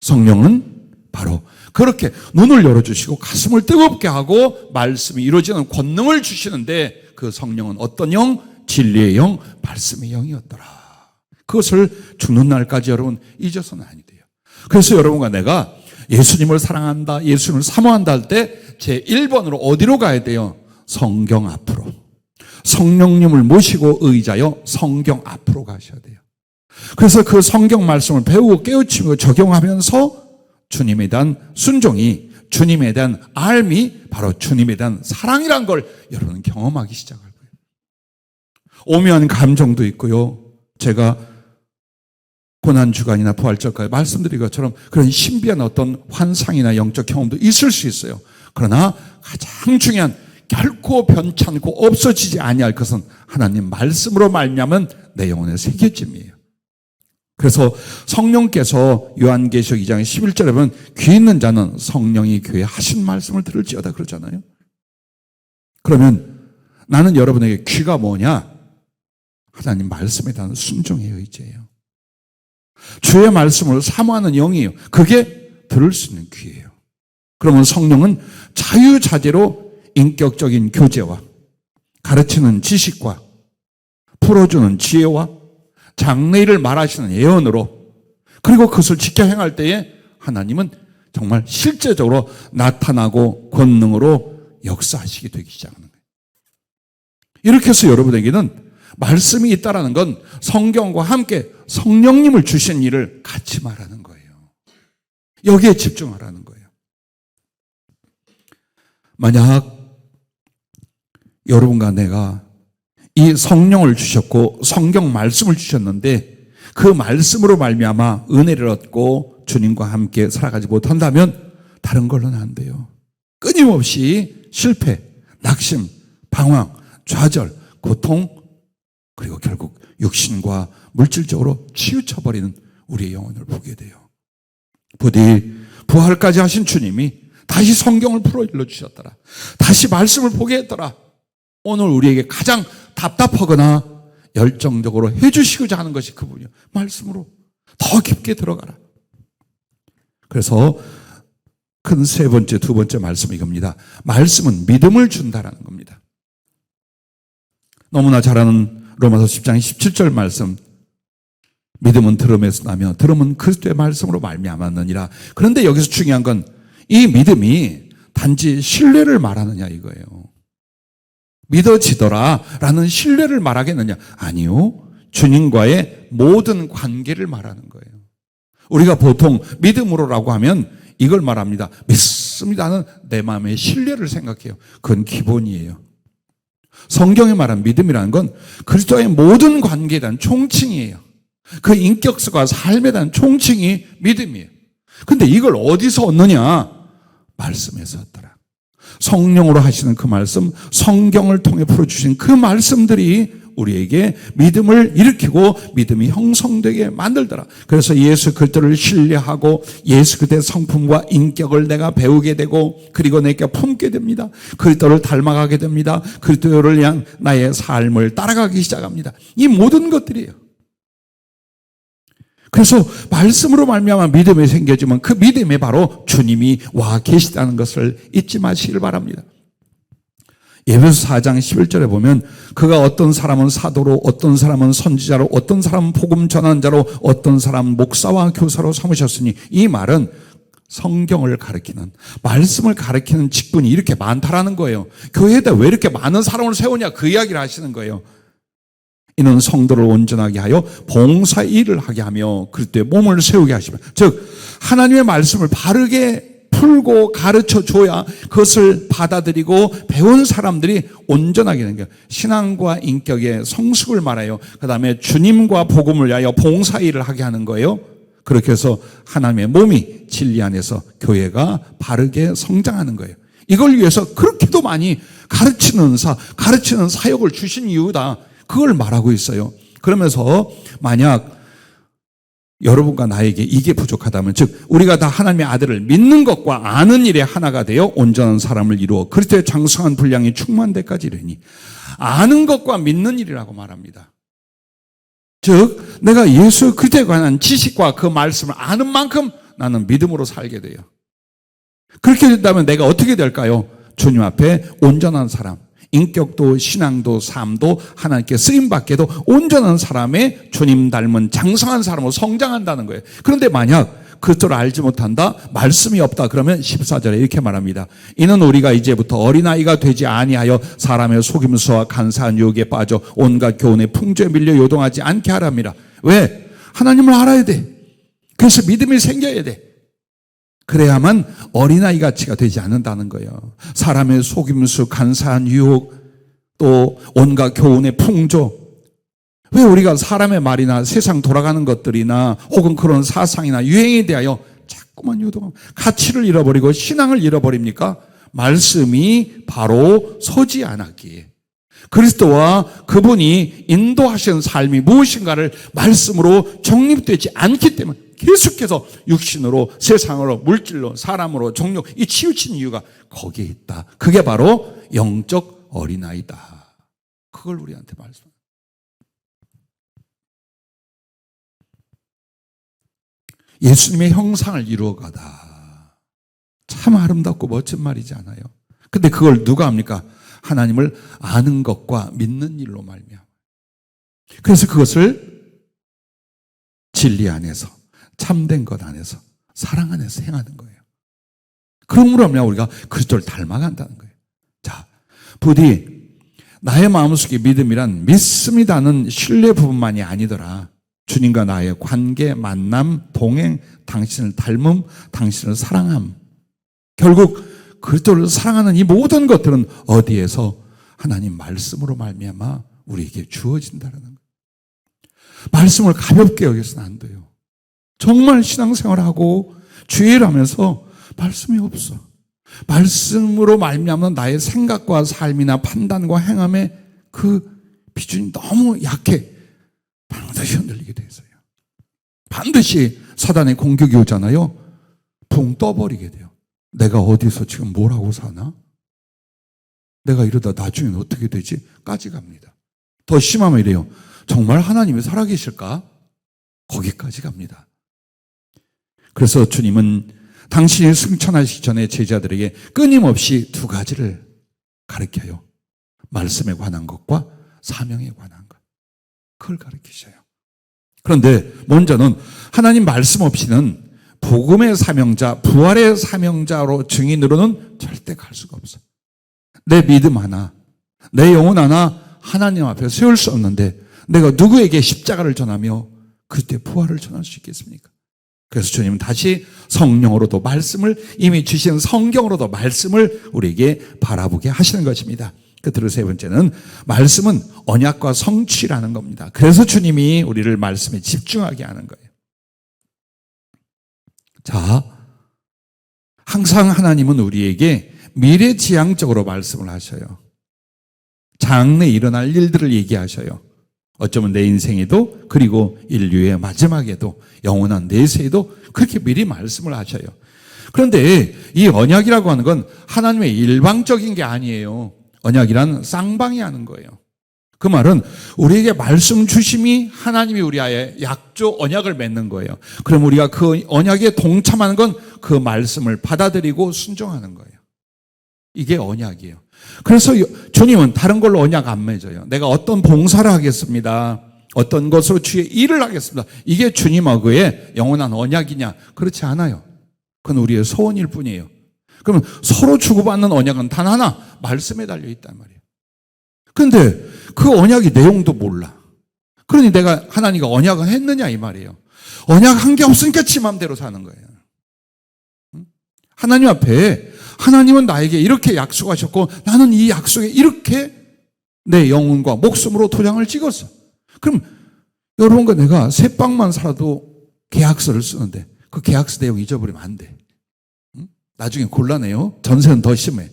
Speaker 1: 성령은 바로 그렇게 눈을 열어주시고 가슴을 뜨겁게 하고 말씀이 이루어지는 권능을 주시는데 그 성령은 어떤 영? 진리의 영, 말씀의 영이었더라. 그것을 죽는 날까지 여러분 잊어서는 아니 돼요. 그래서 여러분과 내가 예수님을 사랑한다, 예수님을 사모한다 할 때 제1번으로 어디로 가야 돼요? 성경 앞으로. 성령님을 모시고 의자여 성경 앞으로 가셔야 돼요. 그래서 그 성경 말씀을 배우고 깨우치고 적용하면서 주님에 대한 순종이, 주님에 대한 알미, 바로 주님에 대한 사랑이란 걸 여러분은 경험하기 시작할 거예요. 오묘한 감정도 있고요. 제가 고난주간이나 부활절까지 말씀드린 것처럼 그런 신비한 어떤 환상이나 영적 경험도 있을 수 있어요. 그러나 가장 중요한 결코 변찮고 없어지지 아니할 것은 하나님 말씀으로 말미암은 내 영혼의 새겨짐이에요. 그래서 성령께서 요한계시록 2장 11절에 보면 귀 있는 자는 성령이 교회에 하신 말씀을 들을지어다 그러잖아요. 그러면 나는 여러분에게 귀가 뭐냐? 하나님 말씀에 대한 순종의 의지예요. 주의 말씀을 사모하는 영이에요. 그게 들을 수 있는 귀예요. 그러면 성령은 자유자재로 인격적인 교제와 가르치는 지식과 풀어주는 지혜와 장래일을 말하시는 예언으로, 그리고 그것을 지켜 행할 때에 하나님은 정말 실제적으로 나타나고 권능으로 역사하시게 되기 시작하는 거예요. 이렇게 해서 여러분에게는 말씀이 있다라는 건 성경과 함께 성령님을 주신 일을 같이 말하는 거예요. 여기에 집중하라는 거예요. 만약 여러분과 내가 이 성령을 주셨고 성경 말씀을 주셨는데 그 말씀으로 말미암아 은혜를 얻고 주님과 함께 살아가지 못한다면 다른 걸로는 안 돼요. 끊임없이 실패, 낙심, 방황, 좌절, 고통, 그리고 결국 육신과 물질적으로 치우쳐버리는 우리의 영혼을 보게 돼요. 부디 부활까지 하신 주님이 다시 성경을 풀어 일러주셨더라. 다시 말씀을 보게 했더라. 오늘 우리에게 가장 답답하거나 열정적으로 해주시고자 하는 것이 그분이요. 말씀으로 더 깊게 들어가라. 그래서 큰 세 번째, 두 번째 말씀이 이겁니다. 말씀은 믿음을 준다라는 겁니다. 너무나 잘 아는 로마서 10장 17절 말씀. 믿음은 들음에서 나며 들음은 그리스도의 말씀으로 말미암았느니라. 그런데 여기서 중요한 건 이 믿음이 단지 신뢰를 말하느냐 이거예요. 믿어지더라 라는 신뢰를 말하겠느냐? 아니요. 주님과의 모든 관계를 말하는 거예요. 우리가 보통 믿음으로라고 하면 이걸 말합니다. 믿습니다는 내 마음의 신뢰를 생각해요. 그건 기본이에요. 성경에 말한 믿음이라는 건 그리스도의 모든 관계에 대한 총칭이에요. 그 인격과 삶에 대한 총칭이 믿음이에요. 근데 이걸 어디서 얻느냐? 말씀에서 얻더라. 성령으로 하시는 그 말씀, 성경을 통해 풀어주신 그 말씀들이 우리에게 믿음을 일으키고 믿음이 형성되게 만들더라. 그래서 예수 그리스도를 신뢰하고 예수 그리스도의 성품과 인격을 내가 배우게 되고 그리고 내가 품게 됩니다. 그리스도를 닮아가게 됩니다. 그리스도를 향한 나의 삶을 따라가기 시작합니다. 이 모든 것들이에요. 그래서 말씀으로 말미암아 믿음이 생겨지면 그 믿음에 바로 주님이 와 계시다는 것을 잊지 마시길 바랍니다. 에베소 4장 11절에 보면 그가 어떤 사람은 사도로 어떤 사람은 선지자로 어떤 사람은 복음 전환자로 어떤 사람은 목사와 교사로 삼으셨으니 이 말은 성경을 가리키는 말씀을 가리키는 직분이 이렇게 많다라는 거예요. 교회에다 왜 이렇게 많은 사람을 세우냐 그 이야기를 하시는 거예요. 이는 성도를 온전하게 하여 봉사 일을 하게 하며 그리스도의 몸을 세우게 하시며 즉 하나님의 말씀을 바르게 풀고 가르쳐 줘야 그것을 받아들이고 배운 사람들이 온전하게 되는 거예요. 신앙과 인격의 성숙을 말해요. 그 다음에 주님과 복음을 위하여 봉사 일을 하게 하는 거예요. 그렇게 해서 하나님의 몸이 진리 안에서 교회가 바르게 성장하는 거예요. 이걸 위해서 그렇게도 많이 가르치는 은사, 가르치는 사역을 주신 이유다. 그걸 말하고 있어요. 그러면서 만약 여러분과 나에게 이게 부족하다면 즉 우리가 다 하나님의 아들을 믿는 것과 아는 일에 하나가 되어 온전한 사람을 이루어 그리스도의 장성한 분량이 충만한 데까지 이르니 아는 것과 믿는 일이라고 말합니다. 즉 내가 예수 그리스도에 관한 지식과 그 말씀을 아는 만큼 나는 믿음으로 살게 돼요. 그렇게 된다면 내가 어떻게 될까요? 주님 앞에 온전한 사람, 인격도 신앙도 삶도 하나님께 쓰임받게도 온전한 사람의 주님 닮은 장성한 사람으로 성장한다는 거예요. 그런데 만약 그리스도를 알지 못한다, 말씀이 없다 그러면 14절에 이렇게 말합니다. 이는 우리가 이제부터 어린아이가 되지 아니하여 사람의 속임수와 간사한 유혹에 빠져 온갖 교훈의 풍조에 밀려 요동하지 않게 하랍니다. 왜? 하나님을 알아야 돼. 그래서 믿음이 생겨야 돼. 그래야만 어린아이 가치가 되지 않는다는 거예요. 사람의 속임수, 간사한 유혹, 또 온갖 교훈의 풍조. 왜 우리가 사람의 말이나 세상 돌아가는 것들이나 혹은 그런 사상이나 유행에 대하여 자꾸만 요동하고 가치를 잃어버리고 신앙을 잃어버립니까? 말씀이 바로 서지 않았기에. 그리스도와 그분이 인도하시는 삶이 무엇인가를 말씀으로 정립되지 않기 때문에 계속해서 육신으로 세상으로 물질로 사람으로 정욕 이 치우친 이유가 거기에 있다. 그게 바로 영적 어린아이다. 그걸 우리한테 말씀합니다. 예수님의 형상을 이루어가다. 참 아름답고 멋진 말이지 않아요? 근데 그걸 누가 합니까? 하나님을 아는 것과 믿는 일로 말미암아. 그래서 그것을 진리 안에서 참된 것 안에서 사랑 안에서 행하는 거예요. 그러므로 하면 우리가 그리스도를 닮아간다는 거예요. 자, 부디 나의 마음속에 믿음이란 믿습니다는 신뢰 부분만이 아니더라. 주님과 나의 관계, 만남, 동행, 당신을 닮음, 당신을 사랑함. 결국 그리스도를 사랑하는 이 모든 것들은 어디에서? 하나님 말씀으로 말미암아 우리에게 주어진다는 거예요. 말씀을 가볍게 여겨서는 안 돼요. 정말 신앙생활하고 주의를 하면서 말씀이 없어. 말씀으로 말미암는 나의 생각과 삶이나 판단과 행함의 그 비중이 너무 약해. 반드시 흔들리게 돼 있어요. 반드시 사단의 공격이 오잖아요. 붕 떠버리게 돼요. 내가 어디서 지금 뭘 하고 사나? 내가 이러다 나중에는 어떻게 되지? 까지 갑니다. 더 심하면 이래요. 정말 하나님이 살아계실까? 거기까지 갑니다. 그래서 주님은 당신이 승천하시기 전에 제자들에게 끊임없이 두 가지를 가르쳐요. 말씀에 관한 것과 사명에 관한 것. 그걸 가르치셔요. 그런데 먼저는 하나님 말씀 없이는 복음의 사명자, 부활의 사명자로 증인으로는 절대 갈 수가 없어요. 내 믿음 하나, 내 영혼 하나 하나님 앞에 세울 수 없는데 내가 누구에게 십자가를 전하며 그때 부활을 전할 수 있겠습니까? 그래서 주님은 다시 성령으로도 말씀을 이미 주신 성경으로도 말씀을 우리에게 바라보게 하시는 것입니다. 끝으로 세 번째는 말씀은 언약과 성취라는 겁니다. 그래서 주님이 우리를 말씀에 집중하게 하는 거예요. 자, 항상 하나님은 우리에게 미래지향적으로 말씀을 하셔요. 장래 일어날 일들을 얘기하셔요. 어쩌면 내 인생에도 그리고 인류의 마지막에도 영원한 내세에도 그렇게 미리 말씀을 하셔요. 그런데 이 언약이라고 하는 건 하나님의 일방적인 게 아니에요. 언약이란 쌍방이 하는 거예요. 그 말은 우리에게 말씀 주심이 하나님이 우리와의 약조 언약을 맺는 거예요. 그럼 우리가 그 언약에 동참하는 건 그 말씀을 받아들이고 순종하는 거예요. 이게 언약이에요. 그래서 주님은 다른 걸로 언약 안 맺어요. 내가 어떤 봉사를 하겠습니다. 어떤 것으로 주의 일을 하겠습니다. 이게 주님하고의 영원한 언약이냐? 그렇지 않아요. 그건 우리의 소원일 뿐이에요. 그러면 서로 주고받는 언약은 단 하나, 말씀에 달려 있단 말이에요. 그런데 그 언약의 내용도 몰라. 그러니 내가 하나님과 언약을 했느냐 이 말이에요. 언약한 게 없으니까 지 맘대로 사는 거예요. 하나님 앞에 하나님은 나에게 이렇게 약속하셨고 나는 이 약속에 이렇게 내 영혼과 목숨으로 도장을 찍었어. 그럼 여러분과 내가 새빵만 살아도 계약서를 쓰는데 그 계약서 내용 잊어버리면 안 돼. 나중에 곤란해요. 전세는 더 심해.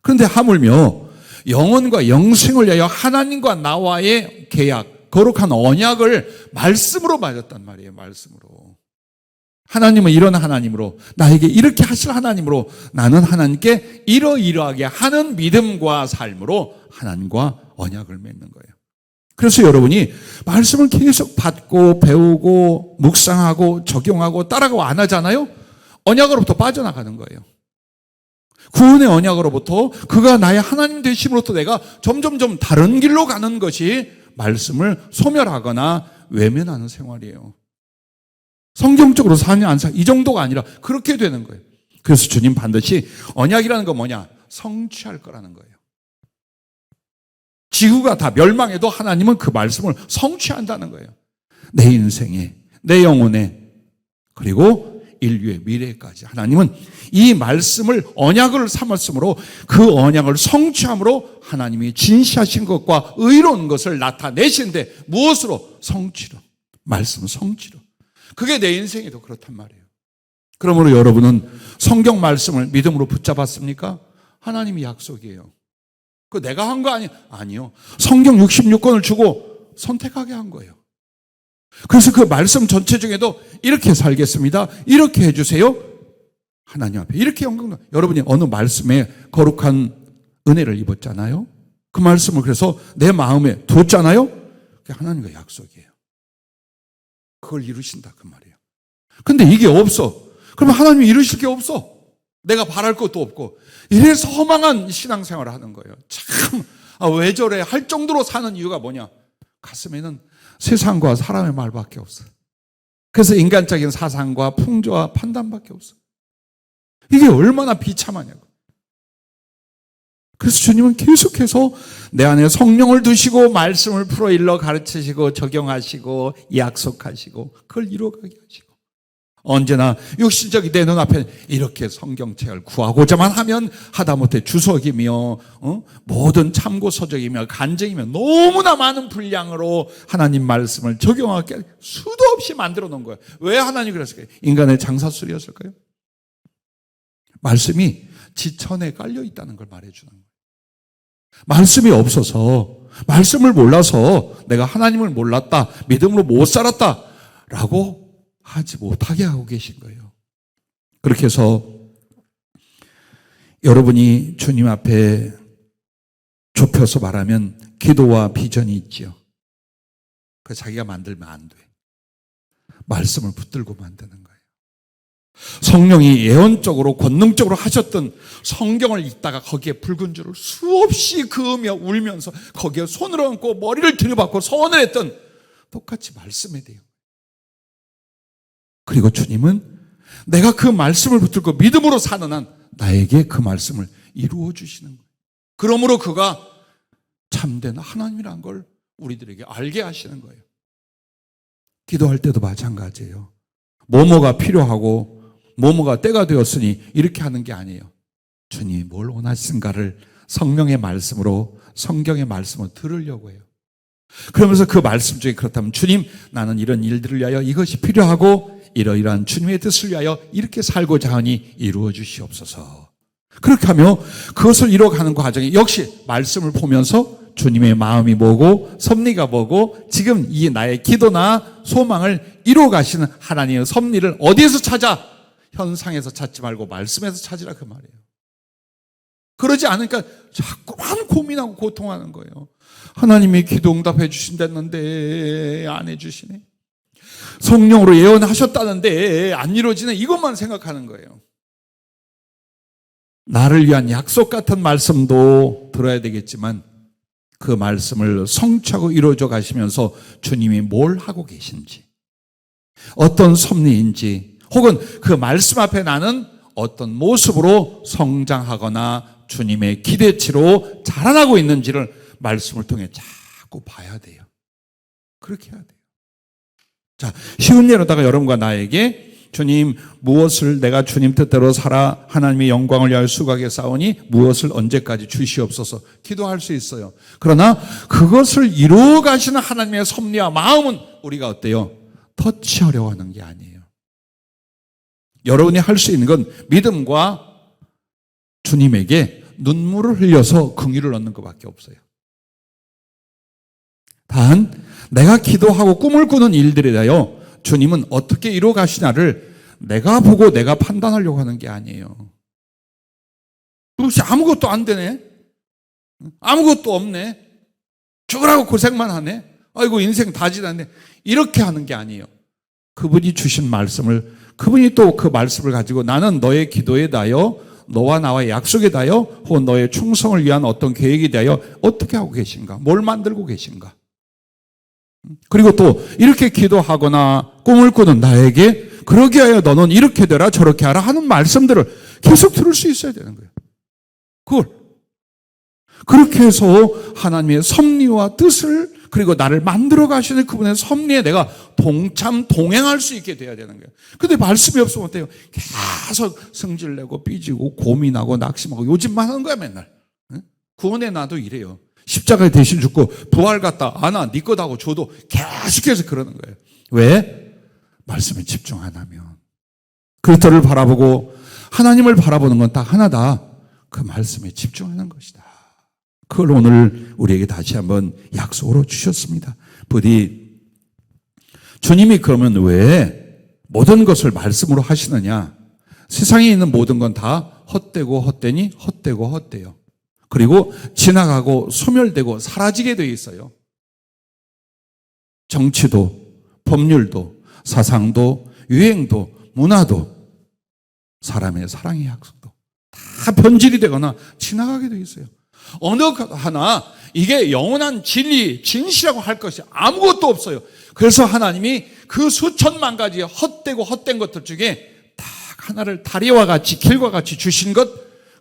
Speaker 1: 그런데 하물며 영혼과 영생을 위하여 하나님과 나와의 계약, 거룩한 언약을 말씀으로 맺었단 말이에요. 말씀으로. 하나님은 이런 하나님으로 나에게 이렇게 하실 하나님으로 나는 하나님께 이러이러하게 하는 믿음과 삶으로 하나님과 언약을 맺는 거예요. 그래서 여러분이 말씀을 계속 받고 배우고 묵상하고 적용하고 따라가고 안 하잖아요. 언약으로부터 빠져나가는 거예요. 구원의 언약으로부터 그가 나의 하나님 되심으로부터 내가 점점점 다른 길로 가는 것이 말씀을 소멸하거나 외면하는 생활이에요. 성경적으로 사냐 안 사냐 이 정도가 아니라 그렇게 되는 거예요. 그래서 주님 반드시 언약이라는 건 뭐냐? 성취할 거라는 거예요. 지구가 다 멸망해도 하나님은 그 말씀을 성취한다는 거예요. 내 인생에, 내 영혼에, 그리고 인류의 미래까지 하나님은 이 말씀을 언약을 삼았으므로 그 언약을 성취함으로 하나님이 진시하신 것과 의로운 것을 나타내시는데 무엇으로? 성취로. 말씀 성취로. 그게 내 인생에도 그렇단 말이에요. 그러므로 여러분은 성경 말씀을 믿음으로 붙잡았습니까? 하나님이 약속이에요. 그 내가 한 거 아니요. 성경 66권을 주고 선택하게 한 거예요. 그래서 그 말씀 전체 중에도 이렇게 살겠습니다. 이렇게 해주세요. 하나님 앞에 이렇게 영광. 여러분이 어느 말씀에 거룩한 은혜를 입었잖아요. 그 말씀을 그래서 내 마음에 뒀잖아요. 그게 하나님과 약속이에요. 그걸 이루신다 그 말이에요. 근데 이게 없어. 그러면 하나님이 이루실 게 없어. 내가 바랄 것도 없고. 이래서 허망한 신앙생활을 하는 거예요. 참 왜 저래 할 정도로 사는 이유가 뭐냐? 가슴에는 세상과 사람의 말밖에 없어. 그래서 인간적인 사상과 풍조와 판단밖에 없어. 이게 얼마나 비참하냐고. 그래서 주님은 계속해서 내 안에 성령을 두시고 말씀을 풀어일러 가르치시고 적용하시고 약속하시고 그걸 이루어가게 하시고, 언제나 육신적인 내 눈앞에 이렇게 성경책을 구하고자만 하면 하다못해 주석이며 모든 참고서적이며 간증이며 너무나 많은 분량으로 하나님 말씀을 적용하게 수도 없이 만들어 놓은 거예요. 왜 하나님이 그랬을까요? 인간의 장사술이었을까요? 말씀이 지천에 깔려 있다는 걸 말해주는 거예요. 말씀이 없어서, 말씀을 몰라서 내가 하나님을 몰랐다, 믿음으로 못 살았다 라고 하지 못하게 하고 계신 거예요. 그렇게 해서 여러분이 주님 앞에 좁혀서 말하면 기도와 비전이 있지요. 그래서 자기가 만들면 안 돼. 말씀을 붙들고 만드는 거예요. 성령이 예언적으로 권능적으로 하셨던 성경을 읽다가 거기에 붉은 줄을 수없이 그으며 울면서 거기에 손을 얹고 머리를 들여박고 서원을 했던 똑같이 말씀에 대해요. 그리고 주님은 내가 그 말씀을 붙들고 믿음으로 사는 한 나에게 그 말씀을 이루어 주시는 거예요. 그러므로 그가 참된 하나님이란 걸 우리들에게 알게 하시는 거예요. 기도할 때도 마찬가지예요. 뭐뭐가 필요하고 뭐뭐가 때가 되었으니 이렇게 하는 게 아니에요. 주님이 뭘 원하신가를 성령의 말씀으로, 성경의 말씀으로 들으려고 해요. 그러면서 그 말씀 중에 그렇다면 주님, 나는 이런 일들을 위하여 이것이 필요하고 이러이러한 주님의 뜻을 위하여 이렇게 살고자 하니 이루어 주시옵소서. 그렇게 하며 그것을 이루어가는 과정이 역시 말씀을 보면서 주님의 마음이 뭐고 섭리가 뭐고 지금 이 나의 기도나 소망을 이루어가시는 하나님의 섭리를 어디에서 찾아? 현상에서 찾지 말고 말씀에서 찾으라 그 말이에요. 그러지 않으니까 자꾸만 고민하고 고통하는 거예요. 하나님이 기도 응답해 주신다는데 안 해주시네. 성령으로 예언하셨다는데 안 이루어지네. 이것만 생각하는 거예요. 나를 위한 약속 같은 말씀도 들어야 되겠지만 그 말씀을 성취하고 이루어져 가시면서 주님이 뭘 하고 계신지, 어떤 섭리인지, 혹은 그 말씀 앞에 나는 어떤 모습으로 성장하거나 주님의 기대치로 자라나고 있는지를 말씀을 통해 자꾸 봐야 돼요. 그렇게 해야 돼요. 자, 쉬운 예로다가 여러분과 나에게 주님, 무엇을 내가 주님 뜻대로 살아 하나님의 영광을 위하여 수고하게 싸우니 무엇을 언제까지 주시옵소서 기도할 수 있어요. 그러나 그것을 이루어 가시는 하나님의 섭리와 마음은 우리가 어때요? 터치하려고 하는 게 아니에요. 여러분이 할 수 있는 건 믿음과 주님에게 눈물을 흘려서 긍휼을 얻는 것밖에 없어요. 단 내가 기도하고 꿈을 꾸는 일들에 대하여 주님은 어떻게 이루어 가시냐를 내가 보고 내가 판단하려고 하는 게 아니에요. 그것이 아무것도 안 되네. 아무것도 없네. 죽으라고 고생만 하네. 아이고 인생 다 지났네. 이렇게 하는 게 아니에요. 그분이 주신 말씀을, 그분이 또 그 말씀을 가지고 나는 너의 기도에 대하여, 너와 나와의 약속에 대하여, 혹은 너의 충성을 위한 어떤 계획에 대하여 어떻게 하고 계신가, 뭘 만들고 계신가. 그리고 또 이렇게 기도하거나 꿈을 꾸는 나에게 그러게 하여 너는 이렇게 되라 저렇게 하라 하는 말씀들을 계속 들을 수 있어야 되는 거예요. 그걸 그렇게 해서 하나님의 섭리와 뜻을, 그리고 나를 만들어 가시는 그분의 섭리에 내가 동행할 수 있게 돼야 되는 거예요. 근데 말씀이 없으면 어때요? 계속 성질내고 삐지고 고민하고 낙심하고 요즘만 하는 거야 맨날. 구원의 나도 이래요. 십자가에 대신 죽고 부활 갔다 아나 네 거다고 줘도 계속해서 그러는 거예요. 왜? 말씀에 집중 안 하면. 그리스도를 바라보고 하나님을 바라보는 건 딱 하나다. 그 말씀에 집중하는 것이다. 그걸 오늘 우리에게 다시 한번 약속으로 주셨습니다. 부디 주님이 그러면 왜 모든 것을 말씀으로 하시느냐? 세상에 있는 모든 건 다 헛되고 헛되니 헛되고 헛돼요. 그리고 지나가고 소멸되고 사라지게 되어 있어요. 정치도, 법률도, 사상도, 유행도, 문화도, 사람의 사랑의 약속도 다 변질이 되거나 지나가게 되어 있어요. 어느 하나 이게 영원한 진리, 진실이라고 할 것이 아무것도 없어요. 그래서 하나님이 그 수천만 가지 헛되고 헛된 것들 중에 딱 하나를 다리와 같이 길과 같이 주신 것,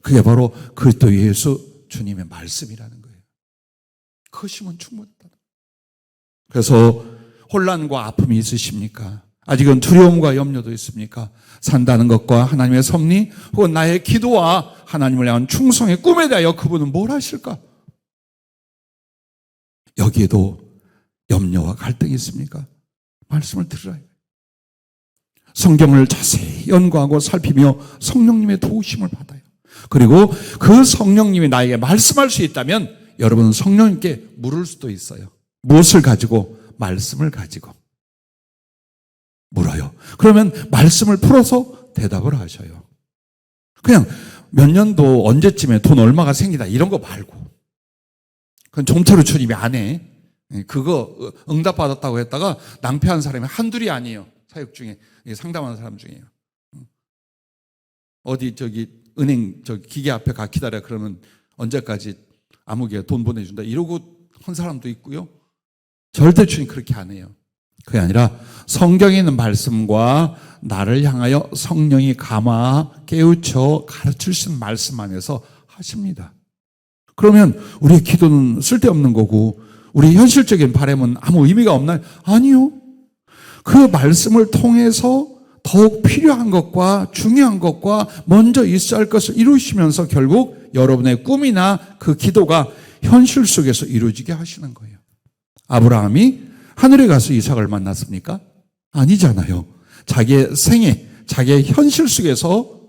Speaker 1: 그게 바로 그리스도 예수 주님의 말씀이라는 거예요. 그것이면 충분하다. 그래서 혼란과 아픔이 있으십니까? 아직은 두려움과 염려도 있습니까? 산다는 것과 하나님의 섭리 혹은 나의 기도와 하나님을 향한 충성의 꿈에 대하여 그분은 뭘 하실까? 여기에도 염려와 갈등이 있습니까? 말씀을 들으라. 성경을 자세히 연구하고 살피며 성령님의 도우심을 받아요. 그리고 그 성령님이 나에게 말씀할 수 있다면 여러분은 성령님께 물을 수도 있어요. 무엇을 가지고? 말씀을 가지고 물어요. 그러면 말씀을 풀어서 대답을 하셔요. 그냥 몇 년도 언제쯤에 돈 얼마가 생기다 이런 거 말고, 그건 종태로 주님이 안 해. 그거 응답받았다고 했다가 낭패한 사람이 한둘이 아니에요. 사역 중에 상담하는 사람 중에요. 어디 은행 기계 앞에 가 기다려 그러면 언제까지 아무개 돈 보내준다 이러고 한 사람도 있고요. 절대 주님 그렇게 안 해요. 그게 아니라 성경에 있는 말씀과 나를 향하여 성령이 감화 깨우쳐 가르치신 말씀 안에서 하십니다. 그러면 우리의 기도는 쓸데없는 거고 우리 현실적인 바람은 아무 의미가 없나요? 아니요. 그 말씀을 통해서 더욱 필요한 것과 중요한 것과 먼저 있어야 할 것을 이루시면서 결국 여러분의 꿈이나 그 기도가 현실 속에서 이루어지게 하시는 거예요. 아브라함이 하늘에 가서 이삭을 만났습니까? 아니잖아요. 자기의 생애, 자기의 현실 속에서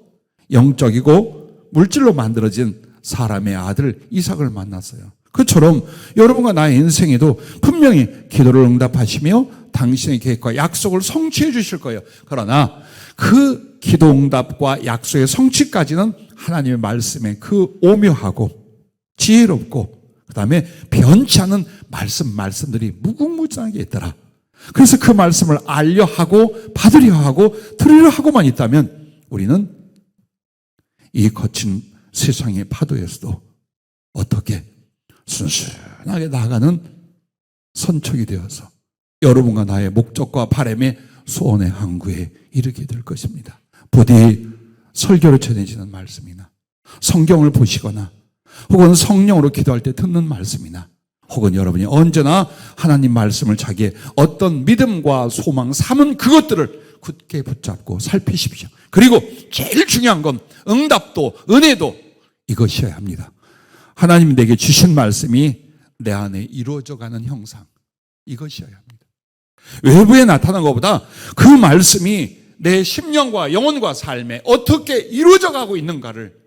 Speaker 1: 영적이고 물질로 만들어진 사람의 아들 이삭을 만났어요. 그처럼 여러분과 나의 인생에도 분명히 기도를 응답하시며 당신의 계획과 약속을 성취해 주실 거예요. 그러나 그 기도 응답과 약속의 성취까지는 하나님의 말씀에 그 오묘하고 지혜롭고 그다음에 변치 않은 말씀들이 무궁무진하게 있더라. 그래서 그 말씀을 알려 하고 받으려 하고 들으려 하고만 있다면 우리는 이 거친 세상의 파도에서도 어떻게 순순하게 나아가는 선척이 되어서 여러분과 나의 목적과 바람의 소원의 항구에 이르게 될 것입니다. 부디 설교로 전해지는 말씀이나 성경을 보시거나 혹은 성령으로 기도할 때 듣는 말씀이나 혹은 여러분이 언제나 하나님 말씀을 자기의 어떤 믿음과 소망 삼은 그것들을 굳게 붙잡고 살피십시오. 그리고 제일 중요한 건 응답도 은혜도 이것이어야 합니다. 하나님이 내게 주신 말씀이 내 안에 이루어져가는 형상, 이것이어야 합니다. 외부에 나타난 것보다 그 말씀이 내 심령과 영혼과 삶에 어떻게 이루어져 가고 있는가를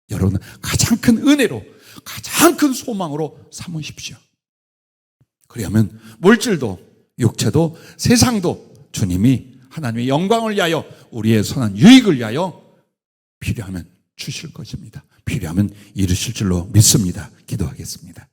Speaker 1: 여러분은 가장 큰 은혜로, 가장 큰 소망으로 삼으십시오. 그러면 물질도 육체도 세상도 주님이 하나님의 영광을 위하여 우리의 선한 유익을 위하여 필요하면 주실 것입니다. 필요하면 이루실 줄로 믿습니다. 기도하겠습니다.